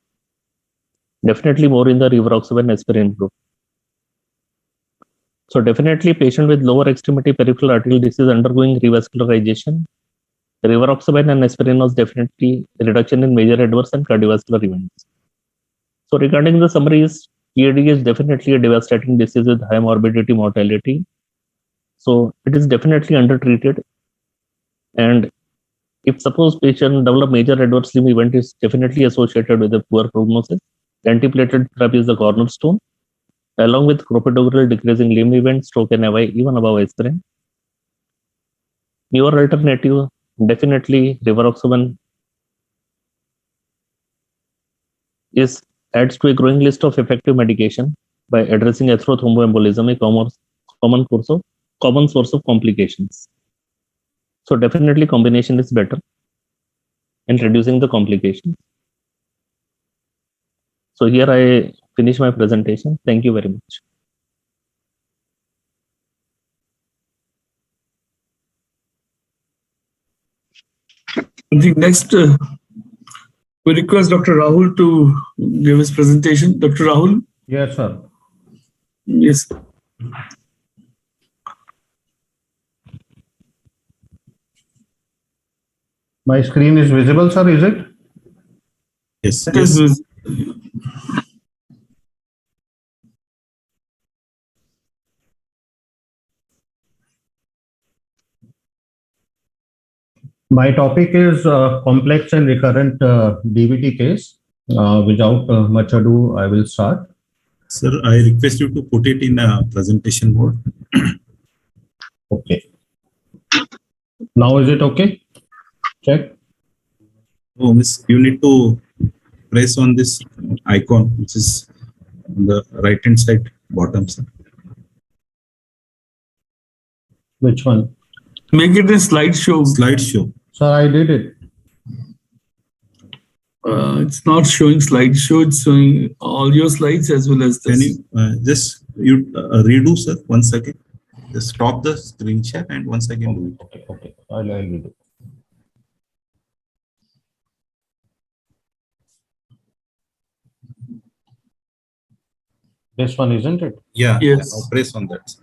definitely more in the rivaroxaban aspirin group. So definitely patient with lower extremity peripheral arterial disease undergoing revascularization, rivaroxaban and aspirin was definitely a reduction in major adverse and cardiovascular events. So regarding the summaries, PAD is definitely a devastating disease with high morbidity mortality. So it is definitely undertreated. And if suppose patient develop major adverse limb event, is definitely associated with a poor prognosis. Antiplatelet therapy is the cornerstone, along with clopidogrel decreasing limb event, stroke and AVI, even above aspirin. Newer alternative, definitely rivaroxaban adds to a growing list of effective medication by addressing atherothromboembolism, a common source of complications. So definitely combination is better in reducing the complications. So here I finish my presentation. Thank you very much. I think next we request Dr. Rahul to give his presentation. Dr. Rahul? Yes, sir. Yes. My screen is visible, sir, is it? Yes. It is. My topic is complex and recurrent DVT case. Without much ado, I will start. Sir, I request you to put it in a presentation mode. Okay. Now is it okay? Check. Oh, miss, you need to press on this icon, which is on the right-hand side bottom, sir. Which one? Make it a slideshow. Slideshow. Sir, I did it. It's not showing slideshow. It's showing all your slides as well as this. Can you just redo, sir, once again? Just stop the screen share and once again do it. Okay. I'll redo it. This one, isn't it? Yeah. Yes. Now press on that, sir.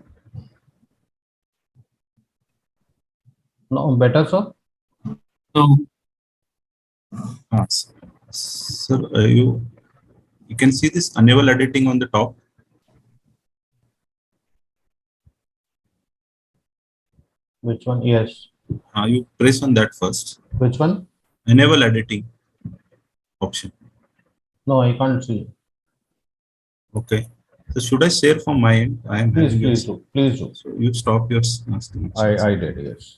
No, better, sir? No. Sir, you can see this uneven editing on the top. Which one? Yes. You press on that first. Which one? Enable editing option. No, I can't see. Okay. So should I share from my end? I am Please, having please do. Please do. So you stop your screen. I did, yes.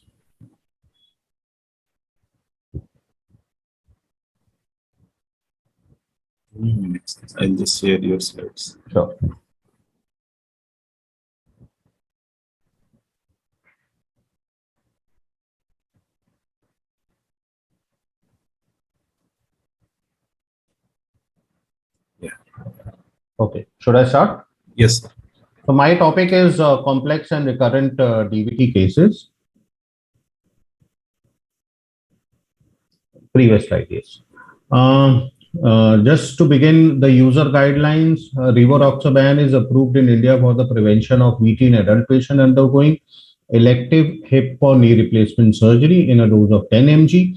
2 minutes. I'll just share your slides. Sure. Yeah. Okay. Should I start? Yes, sir. So my topic is complex and recurrent DVT cases. Previous slide, yes. Just to begin, the user guidelines, rivaroxaban is approved in India for the prevention of VT in adult patient undergoing elective hip or knee replacement surgery in a dose of 10 mg.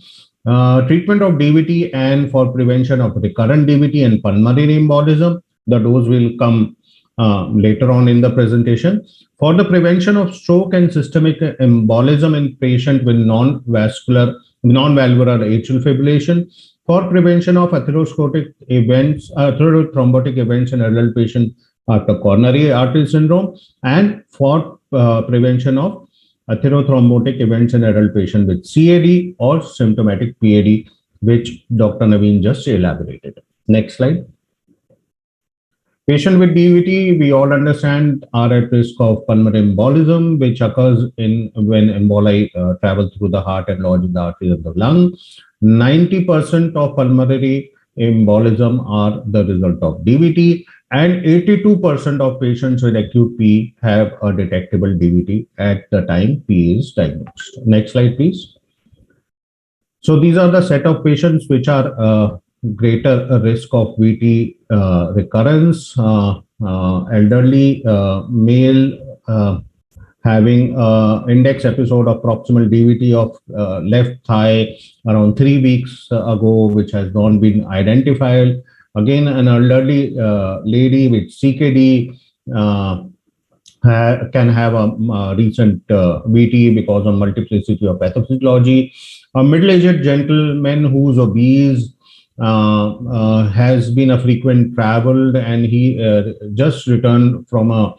Treatment of DVT and for prevention of recurrent DVT and pulmonary embolism. The dose will come later on in the presentation. For the prevention of stroke and systemic embolism in patient with non-valvular atrial fibrillation, for prevention of atherosclerotic events, atherothrombotic events in adult patient after coronary artery syndrome, and for prevention of atherothrombotic events in adult patient with CAD or symptomatic PAD, which Dr. Naveen just elaborated. Next slide. Patient with DVT, we all understand, are at risk of pulmonary embolism, which occurs when emboli travel through the heart and lodge in the arteries of the lung. 90% of pulmonary embolism are the result of DVT, and 82% of patients with acute PE have a detectable DVT at the time PE is diagnosed. Next slide, please. So these are the set of patients which are greater risk of VT recurrence. Elderly male having index episode of proximal DVT of left thigh around 3 weeks ago, which has not been identified. Again, an elderly lady with CKD can have a recent VT because of multiplicity of pathophysiology. A middle-aged gentleman who's obese has been a frequent traveled, and he just returned from a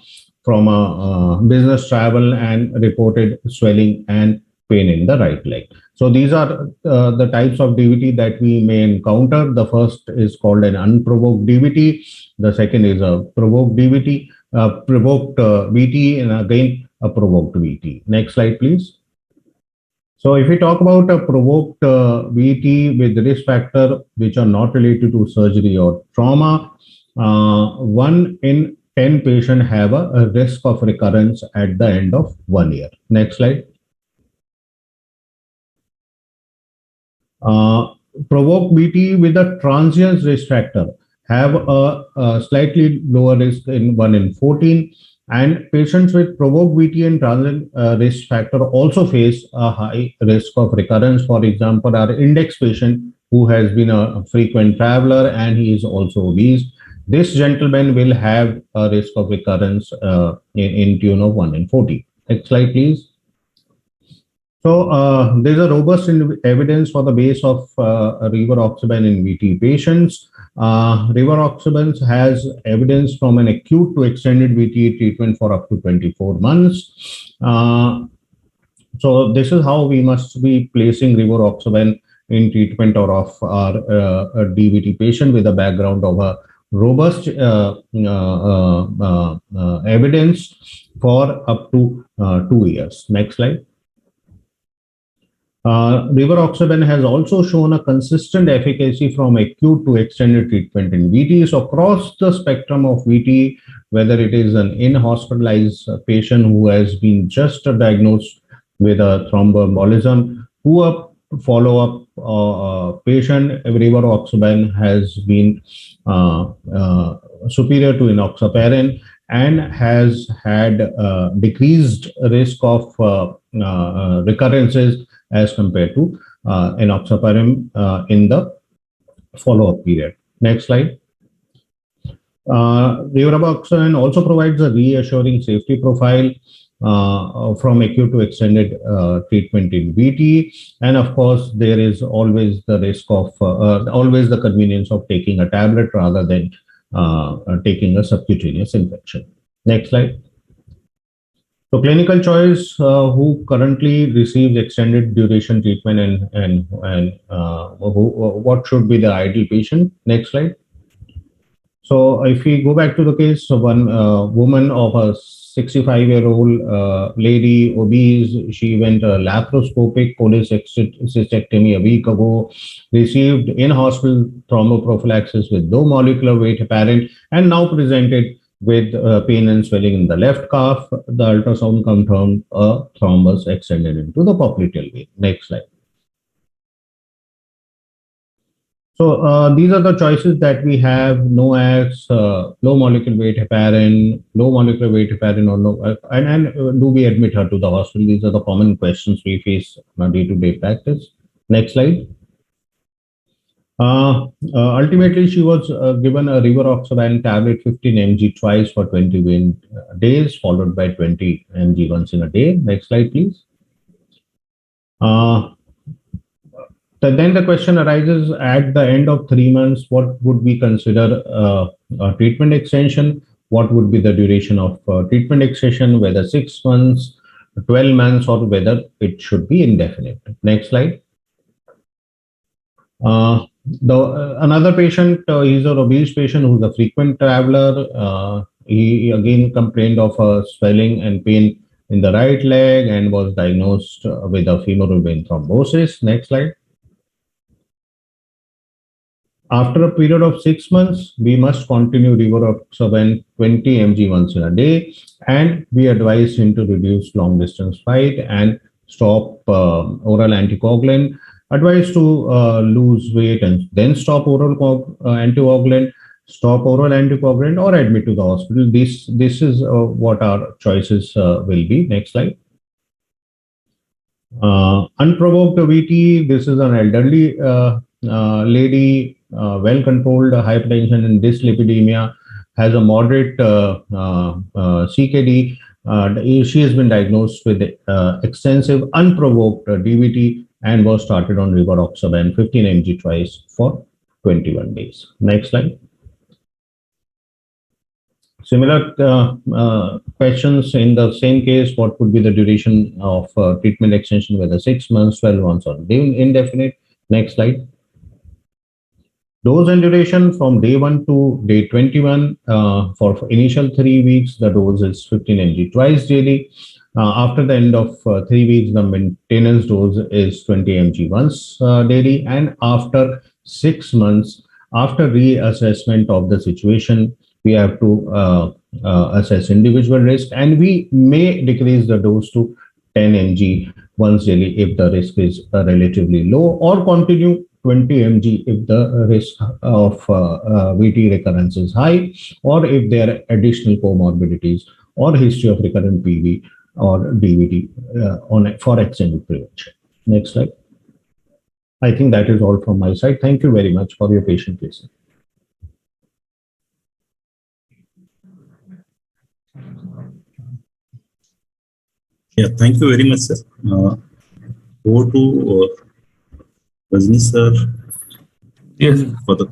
business travel and reported swelling and pain in the right leg. So these are the types of DVT that we may encounter. The first is called an unprovoked DVT. The second is a provoked DVT, provoked VT, and again a provoked VT. Next slide, please. So if we talk about a provoked VT with risk factor which are not related to surgery or trauma, 1 in 10 patients have a risk of recurrence at the end of 1 year. Next slide. Provoked VT with a transient risk factor have a slightly lower risk in 1 in 14. And patients with provoked VT and transient risk factor also face a high risk of recurrence. For example, our index patient who has been a frequent traveler and he is also obese, this gentleman will have a risk of recurrence in tune of 1 in 40. Next slide, please. So there's a robust evidence for the base of rivaroxaban in VT patients. Rivaroxaban has evidence from an acute to extended VT treatment for up to 24 months. So this is how we must be placing rivaroxaban in treatment or of our DVT patient with a background of a robust evidence for up to 2 years. Next slide. Rivaroxaban has also shown a consistent efficacy from acute to extended treatment in VT. So across the spectrum of VT, whether it is an in-hospitalized patient who has been just diagnosed with a thromboembolism, who a follow-up patient, rivaroxaban has been superior to enoxaparin and has had decreased risk of recurrences as compared to enoxaparin in the follow-up period. Next slide. Rivaroxaban also provides a reassuring safety profile from acute to extended treatment in VT, and of course there is always the risk of always the convenience of taking a tablet rather than taking a subcutaneous infection. Next slide. So clinical choice, who currently receives extended duration treatment and what should be the ideal patient? Next slide. So if we go back to the case of one woman of a 65-year-old lady, obese, she went laparoscopic cholecystectomy a week ago, received in-hospital thromboprophylaxis with low molecular weight heparin, and now presented with pain and swelling in the left calf. The ultrasound confirmed a thrombus extended into the popliteal vein. Next slide. So these are the choices that we have: NOACs, low molecular weight heparin, or no, and do we admit her to the hospital? These are the common questions we face on a day-to-day practice. Next slide. Ultimately, she was given a rivaroxaban tablet 15 mg twice for 20 days, followed by 20 mg once in a day. Next slide, please. Then the question arises, at the end of 3 months, what would we consider a treatment extension? What would be the duration of treatment extension, whether 6 months, 12 months, or whether it should be indefinite? Next slide. Another patient, he's an obese patient who's a frequent traveler. He again complained of swelling and pain in the right leg and was diagnosed with a femoral vein thrombosis. Next slide. After a period of 6 months, we must continue rivaroxaban 20 mg once in a day, and we advise him to reduce long distance flight and stop oral anticoagulant. Advised to lose weight and then stop oral anticoagulant, stop oral anticoagulant, or admit to the hospital. This is what our choices will be. Next slide. Unprovoked Dvt. This is an elderly lady, well-controlled hypertension and dyslipidemia, has a moderate CKD. She has been diagnosed with extensive unprovoked DVT and was started on rivaroxaban 15 mg twice for 21 days. Next slide. Similar questions in the same case. What would be the duration of treatment extension, whether 6 months, 12 months, or indefinite? Next slide. Dose and duration from day 1 to day 21. For initial 3 weeks, the dose is 15 mg twice daily. After the end of 3 weeks, the maintenance dose is 20 mg once daily. And after 6 months, after reassessment of the situation, we have to assess individual risk, and we may decrease the dose to 10 mg once daily if the risk is relatively low, or continue 20 mg if the risk of VT recurrence is high, or if there are additional comorbidities or history of recurrent PV or DVT for extended prevention. Next slide. I think that is all from my side. Thank you very much for your patient listening. Yeah, thank you very much, sir. Over to Rajni, sir. Yes.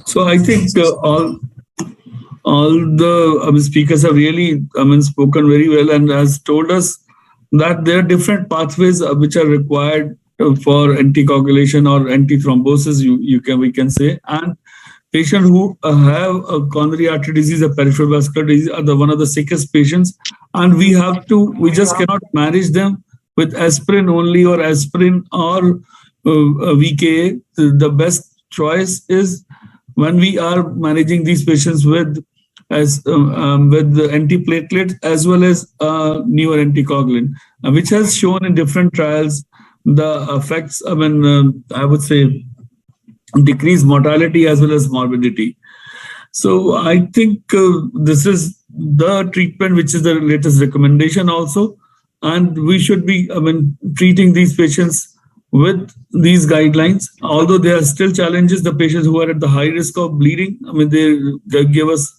So I think all the speakers have really, spoken very well and has told us that there are different pathways which are required for anticoagulation or antithrombosis, we can say, and patients who have a coronary artery disease, a peripheral vascular disease, are one of the sickest patients, and we just cannot manage them with aspirin only or aspirin or VKA. The best choice is when we are managing these patients with the antiplatelet as well as newer anticoagulant, which has shown in different trials the effects. I would say decrease mortality as well as morbidity. So I think this is the treatment which is the latest recommendation also, and we should be treating these patients with these guidelines. Although there are still challenges, the patients who are at the high risk of bleeding, they give us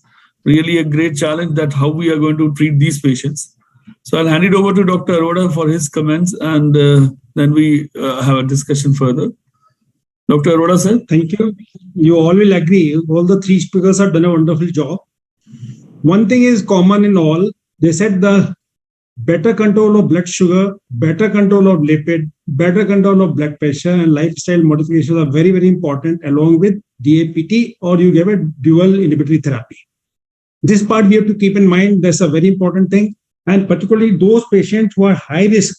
really a great challenge that how we are going to treat these patients. So I'll hand it over to Dr. Arora for his comments, and then we have a discussion further. Dr. Arora, sir. Thank you. You all will agree, all the three speakers have done a wonderful job. One thing is common in all. They said the better control of blood sugar, better control of lipid, better control of blood pressure, and lifestyle modifications are very, very important, along with DAPT, or you give a dual inhibitory therapy. This part we have to keep in mind. That's a very important thing. And particularly those patients who are high risk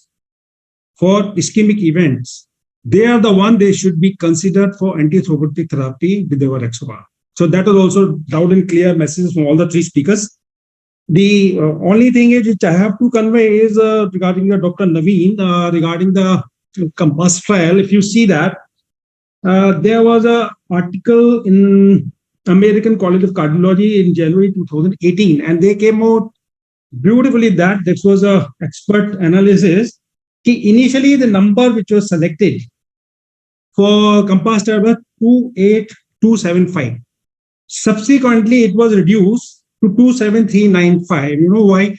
for ischemic events, they are the one they should be considered for antithrombotic therapy with rivaroxaban. So that is also loud and clear messages from all the three speakers. The only thing is which I have to convey is regarding the Dr. Naveen, regarding the COMPASS trial. If you see that, there was an article in American College of Cardiology in January 2018, and they came out beautifully that this was a expert analysis. Initially, the number which was selected for COMPASS trial was 28275. Subsequently, it was reduced to 27395. You know why?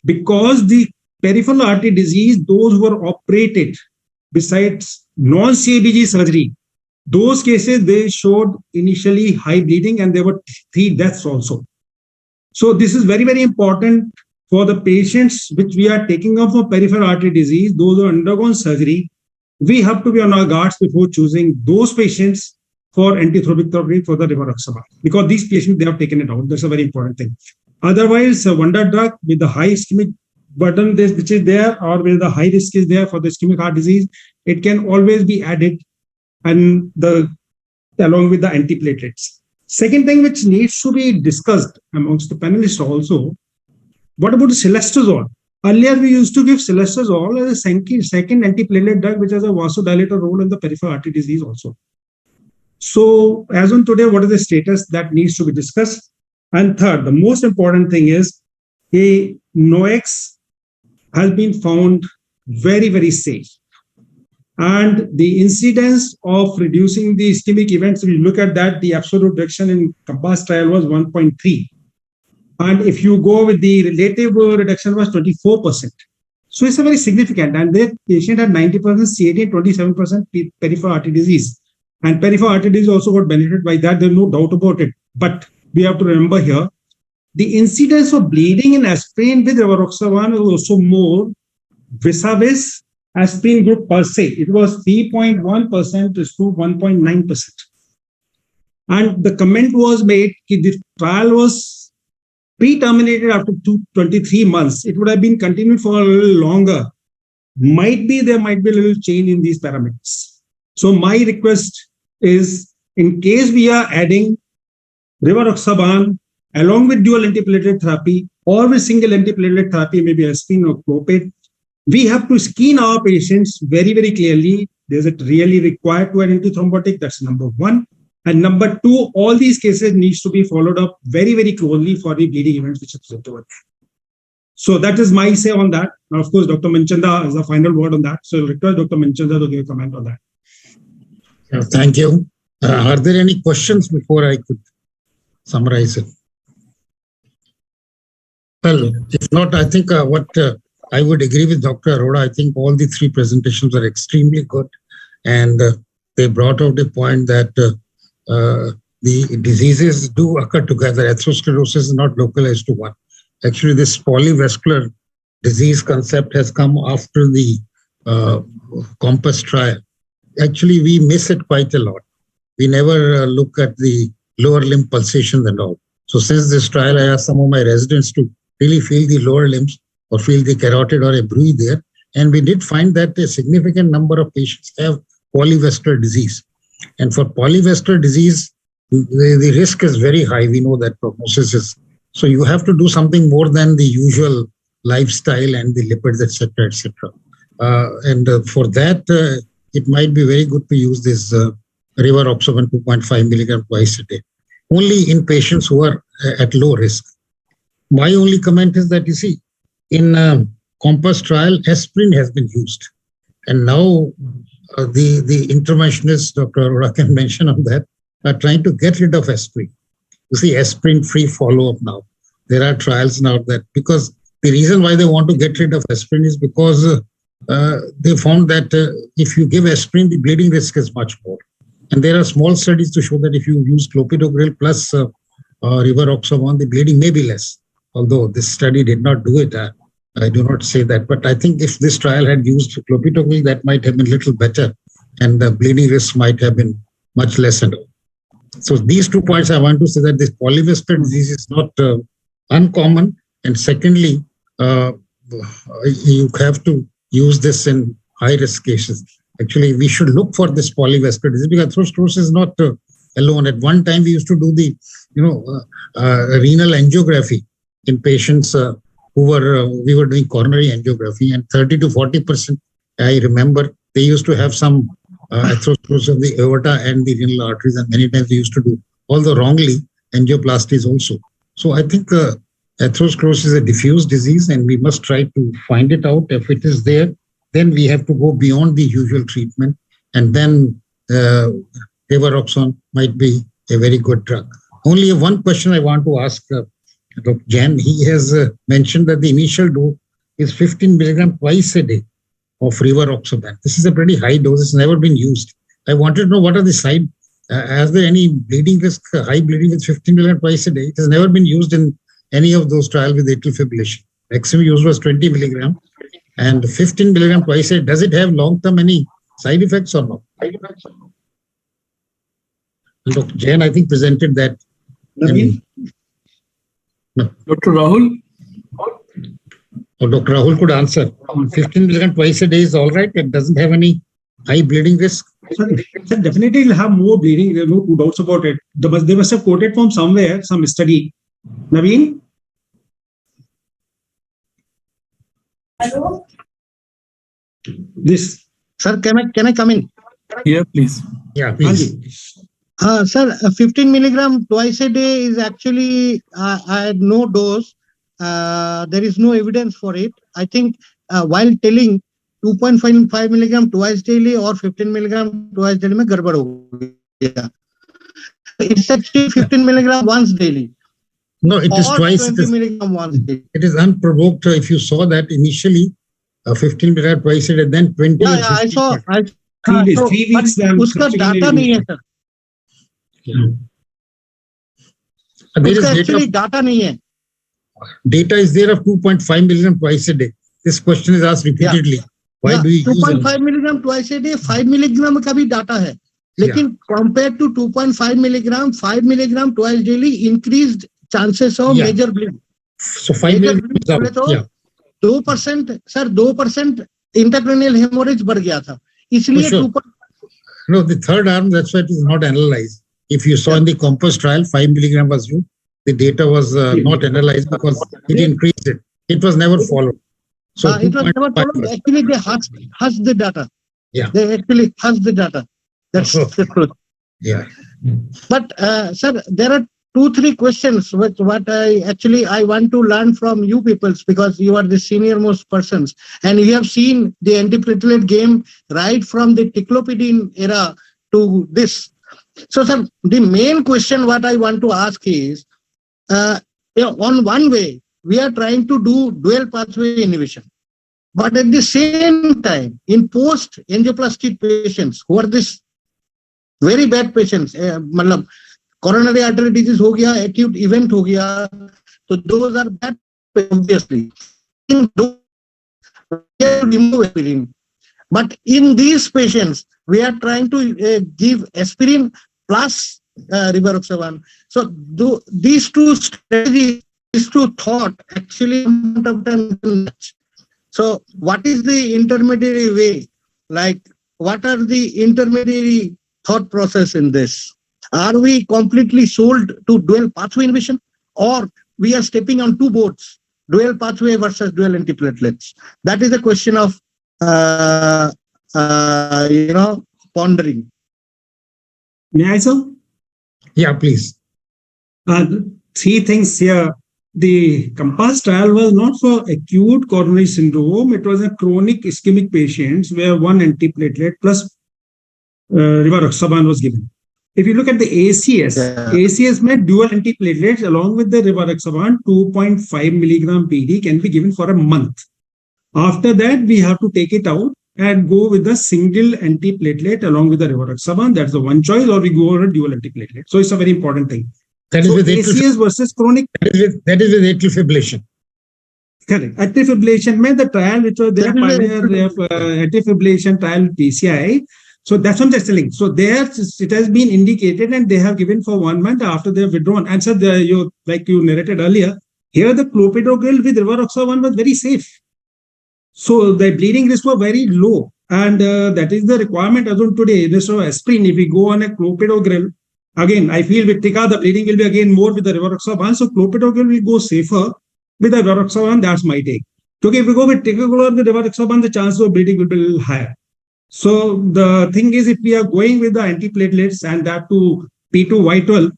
Because the peripheral artery disease, those who were operated besides non-CABG surgery, those cases, they showed initially high bleeding, and there were 3 deaths also. So this is very, very important for the patients which we are taking up for peripheral artery disease, those who have undergone surgery. We have to be on our guards before choosing those patients for antithrombotic therapy for the rivaroxaban, because these patients, they have taken it out. That's a very important thing. Otherwise, a wonder drug with the high ischemic burden which is there, or where the high risk is there for the ischemic heart disease, it can always be added and along with the antiplatelets. Second thing which needs to be discussed amongst the panelists also, what about the celestazol? Earlier, we used to give celestazol as a second antiplatelet drug, which has a vasodilator role in the peripheral artery disease also. So as on today, what is the status that needs to be discussed? And third, the most important thing is a NOACs has been found very, very safe. And the incidence of reducing the ischemic events, if you look at that, the absolute reduction in COMPASS trial was 1.3. And if you go with the relative reduction was 24%. So it's a very significant. And the patient had 90% CAD and 27% peripheral artery disease. And peripheral artery disease also got benefited by that. There's no doubt about it. But we have to remember here, the incidence of bleeding in aspirin with rivaroxaban is also more vis-a-vis aspirin group per se. It was 3.1% to 1.9%. And the comment was made that the trial was pre-terminated after 23 months. It would have been continued for a little longer. There might be a little change in these parameters. So my request is, in case we are adding rivaroxaban along with dual antiplatelet therapy or with single antiplatelet therapy, maybe aspirin or clopid, we have to screen our patients very, very clearly. Is it really required to an antithrombotic? That's number one. And number two, all these cases needs to be followed up very, very closely for the bleeding events which are present over there. So that is my say on that. Now, of course, Dr. Manchanda is the final word on that. So I'll request Dr. Manchanda to give a comment on that. Thank you. Are there any questions before I could summarize it? Well, if not, I think I would agree with Dr. Arora. I think all the three presentations are extremely good. And they brought out a point that the diseases do occur together. Atherosclerosis is not localized to one. Actually, this polyvascular disease concept has come after the COMPASS trial. Actually, we miss it quite a lot. We never look at the lower limb pulsations and all. So since this trial, I asked some of my residents to really feel the lower limbs or feel the carotid or a bruit there. And we did find that a significant number of patients have polyvascular disease. And for polyvascular disease, the risk is very high. We know that prognosis is. So you have to do something more than the usual lifestyle and the lipids, etc., etc. And for that, it might be very good to use this rivaroxaban 2.5 milligram twice a day, only in patients who are at low risk. My only comment is that, you see, in COMPASS trial, aspirin has been used. And now the interventionist, Dr. Arora can mention on that, are trying to get rid of aspirin. You see, aspirin-free follow-up now. There are trials now that, because the reason why they want to get rid of aspirin is because they found that if you give aspirin, the bleeding risk is much more. And there are small studies to show that if you use clopidogrel plus rivaroxaban, the bleeding may be less. Although this study did not do it, I do not say that. But I think if this trial had used clopidogrel, that might have been a little better, and the bleeding risk might have been much less. So these 2 points I want to say, that this polyvascular disease is not uncommon. And secondly, you have to use this in high-risk cases. Actually, we should look for this polyvascular disease, because atherosclerosis is not alone. At one time, we used to do the renal angiography in patients who were, we were doing coronary angiography, and 30 to 40%, I remember, they used to have some atherosclerosis of the aorta and the renal arteries, and many times they used to do all the wrongly angioplasties also. So I think atherosclerosis is a diffuse disease, and we must try to find it out. If it is there, then we have to go beyond the usual treatment, and then rivaroxaban might be a very good drug. Only one question I want to ask Dr. Jain. He has mentioned that the initial dose is 15 milligram twice a day of rivaroxaban. This is a pretty high dose. It's never been used. I wanted to know what are the side. Is there any bleeding risk, high bleeding with 15 milligram twice a day? It has never been used in any of those trials with atrial fibrillation. Maximum use was 20 milligram, and 15 milligram twice a day. Does it have long-term any side effects or not? Dr. Jain, I think, presented that. Naveen? Dr. Rahul? Or Dr. Rahul could answer. 15 milligram twice a day is all right. It doesn't have any high bleeding risk. So definitely will have more bleeding. There are no two doubts about it. They must have quoted from somewhere, some study. Naveen? Hello? This. Sir, can I come in? Yeah, please. Yeah, please. Sir, 15 milligram twice a day is actually, I had no dose. There is no evidence for it. I think while telling 2.5 milligram twice daily or 15 milligram twice daily, mein garbad ho gaya. It's actually 15 milligram once daily. No, it is or twice. 20 milligram once daily. It is unprovoked. If you saw that initially, 15 milligram twice a day, then 20. Yeah, I saw. 3 days, 3 weeks. उसका data नहीं है sir. There is उसका data. actually data नहीं है. Data is there of 2.5 milligram twice a day. This question is asked repeatedly. Why do you use 2.5 milligram twice a day, 5 milligram का भी data है. लेकिन compared to 2.5 milligram, 5 milligram twice daily increased chances of major bleeding. So 5 milligram is out. Yeah. 2% sir 2% intracranial hemorrhage बढ़ गया था. इसलिए sure. No, the third arm, that's why it is not analyzed. If you saw in the COMPASS trial, 5 milligram was used. The data was not analyzed because it increased it. It was never followed. So it was never followed. Actually, they hushed the data. Yeah. They actually hushed the data. That's the truth. Yeah. But sir, there are 2-3 questions which what I want to learn from you people, because you are the senior most persons and you have seen the antiplatelet game right from the ticlopidine era to this. So sir, the main question what I want to ask is, on one way we are trying to do dual pathway inhibition, but at the same time in post angioplastic patients who are this very bad patients, मतलब coronary artery disease हो गया, acute event हो गया, so those are bad obviously. Remove aspirin. But in these patients, we are trying to give aspirin plus rivaroxaban. So these two strategies, these two thought actually. So what is the intermediary way? Like what are the intermediary thought process in this? Are we completely sold to dual pathway inhibition, or we are stepping on two boats, dual pathway versus dual antiplatelets? That is the question of pondering. May I, sir? Yeah, please. 3 things here. The COMPASS trial was not for acute coronary syndrome. It was a chronic ischemic patients where one antiplatelet plus rivaroxaban was given. If you look at the ACS, ACS meant dual antiplatelets along with the rivaroxaban, 2.5 milligram PD can be given for a month. After that, we have to take it out and go with the single antiplatelet along with the rivaroxaban. That's the one choice, or we go over a dual antiplatelet. So it's a very important thing. That is with ACS versus chronic. That is with atrial fibrillation. Correct. Atrial fibrillation meant the trial which was there, pioneer atrial fibrillation trial PCI. So that's what I'm just telling. So there it has been indicated and they have given for 1 month after they have withdrawn. And so like you narrated earlier, here the clopidogrel with rivaroxaban was very safe. So the bleeding risk was very low. And that is the requirement as on today. This aspirin, if we go on a clopidogrel, again, I feel with Tika, the bleeding will be again more with the rivaroxaban. So clopidogrel will go safer with the rivaroxaban. That's my take. Okay, if we go with ticagrelor with rivaroxaban, the chances of bleeding will be a little higher. So the thing is, if we are going with the antiplatelets and that to P2Y12,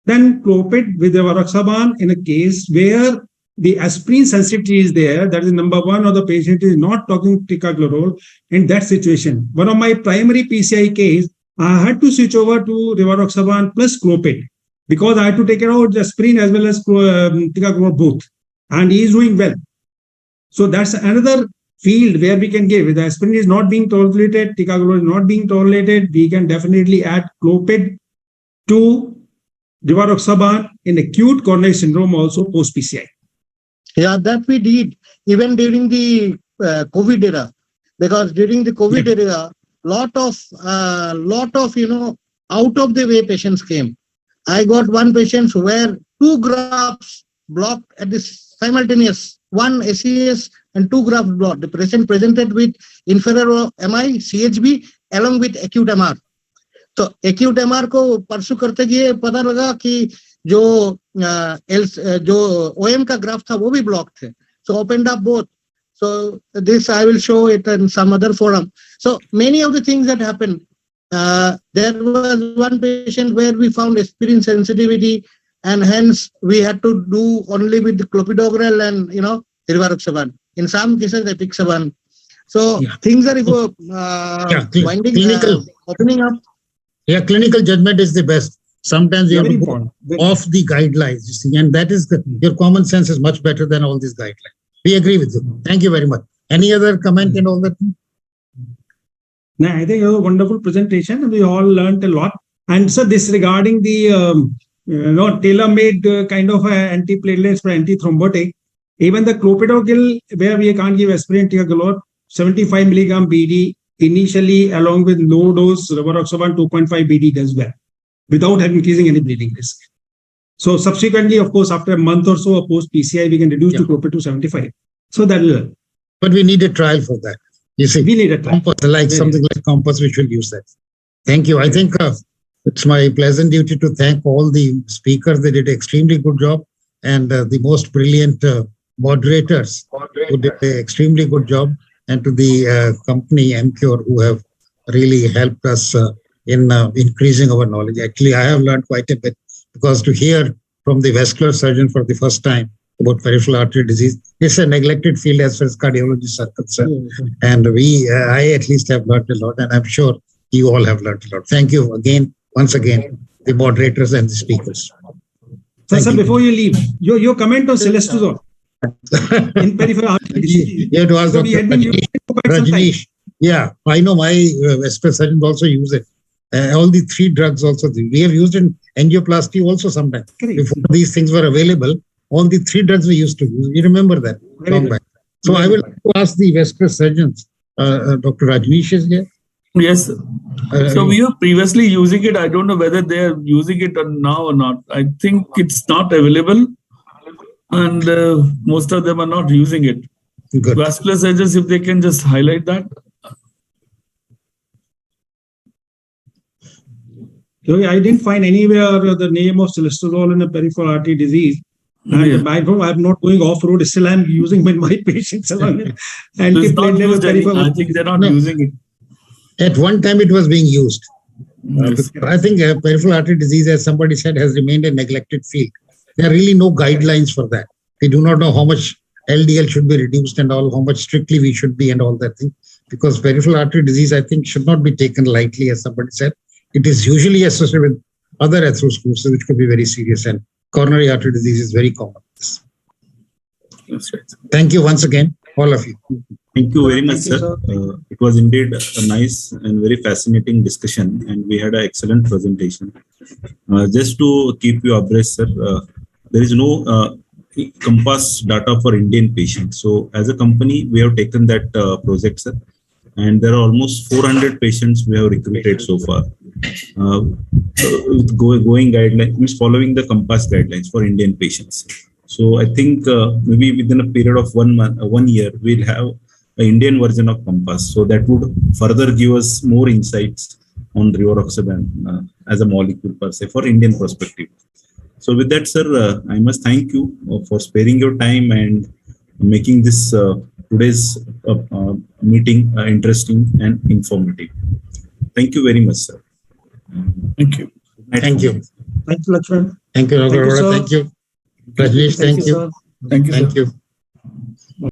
then clopid with rivaroxaban in a case where the aspirin sensitivity is there, that is number one, or the patient is not talking ticagrelor. In that situation, one of my primary PCI case, I had to switch over to rivaroxaban plus clopid because I had to take out the aspirin as well as ticagrelor both, and he is doing well. So that's another field where we can give. If the aspirin is not being tolerated, ticagrelor is not being tolerated, we can definitely add clopid to rivaroxaban in acute coronary syndrome also post PCI. Yeah, that we did even during the COVID era, because during the COVID era, lot of out of the way patients came. I got one patient where 2 grafts blocked at the simultaneous, 1 SES and 2 grafts blocked. The patient presented with inferior MI, CHB along with acute MR. तो acute MR को परसू करते गए पता लगा कि जो OM का graph था वो भी ब्लॉक थे. So opened up both. So this I will show it in some other forum. So many of the things that happened. There was one patient where we found aspirin sensitivity, and hence we had to do only with the clopidogrel and rivaroxaban. In some cases, apixaban. So things are opening up. Yeah, clinical judgment is the best. Sometimes you have to go off the guidelines, you see, and that is your common sense is much better than all these guidelines. We agree with you. Thank you very much. Any other comment and all that? No, I think it was a wonderful presentation. We all learned a lot. And so this regarding the tailor-made kind of antiplatelets for antithrombotic, even the clopidogrel, where we can't give aspirin ticagrelor, 75 milligram BD initially, along with low dose rivaroxaban 2.5 BD does well, without increasing any bleeding risk. So subsequently, of course, after a month or so of post-PCI, we can reduce to clopid to 75. So that will help. But we need a trial for that. You see, we need a trial. Something like Compass, which will use that. Thank you. I think it's my pleasant duty to thank all the speakers. They did an extremely good job, and the most brilliant moderators who did an extremely good job, and to the company MCure who have really helped us in increasing our knowledge. Actually, I have learned quite a bit, because to hear from the vascular surgeon for the first time about peripheral artery disease, it's a neglected field as far as cardiologists are concerned. And I at least have learned a lot, and I'm sure you all have learned a lot. Thank you again, once again, the moderators and the speakers. Sir, before you leave, your comment on Celestuzol in peripheral artery disease. Yeah, it was Rajneesh. Yeah, I know my vascular surgeons also use it. All the 3 drugs also. We have used in angioplasty also sometimes. Before these things were available, all the 3 drugs we used to use. You remember that long back. So I will ask the vascular surgeons. Dr. Rajneesh is here. Yes. So we were previously using it. I don't know whether they are using it now or not. I think it's not available, and most of them are not using it. Good. Vascular surgeons, if they can just highlight that. I didn't find anywhere the name of Celestuzol in a peripheral artery disease. I'm not going off-road. Still, I'm using my patients along with antiplatelet. I think they're not using it. At one time, it was being used. Yes. I think peripheral artery disease, as somebody said, has remained a neglected field. There are really no guidelines for that. We do not know how much LDL should be reduced and all, how much strictly we should be and all that thing. Because peripheral artery disease, I think, should not be taken lightly, as somebody said. It is usually associated with other atherosclerosis, which could be very serious, and coronary artery disease is very common. That's right. Thank you once again, all of you. Thank you very much, sir. It was indeed a nice and very fascinating discussion, and we had an excellent presentation. Just to keep you abreast, sir, there is no Compass data for Indian patients. So as a company, we have taken that project, sir. And there are almost 400 patients we have recruited so far. With going guidelines, means following the Compass guidelines for Indian patients. So I think maybe within a period of 1 year, we'll have an Indian version of Compass. So that would further give us more insights on rivaroxaban as a molecule per se for Indian perspective. So with that, sir, I must thank you for sparing your time and making this today's meeting interesting and informative. Thank you very much, sir. Thank you. Thank you. Thank you, Lakshman. Thank you, Dr. Thank you. Rajneesh, thank you. Thank you, sir. Thank you.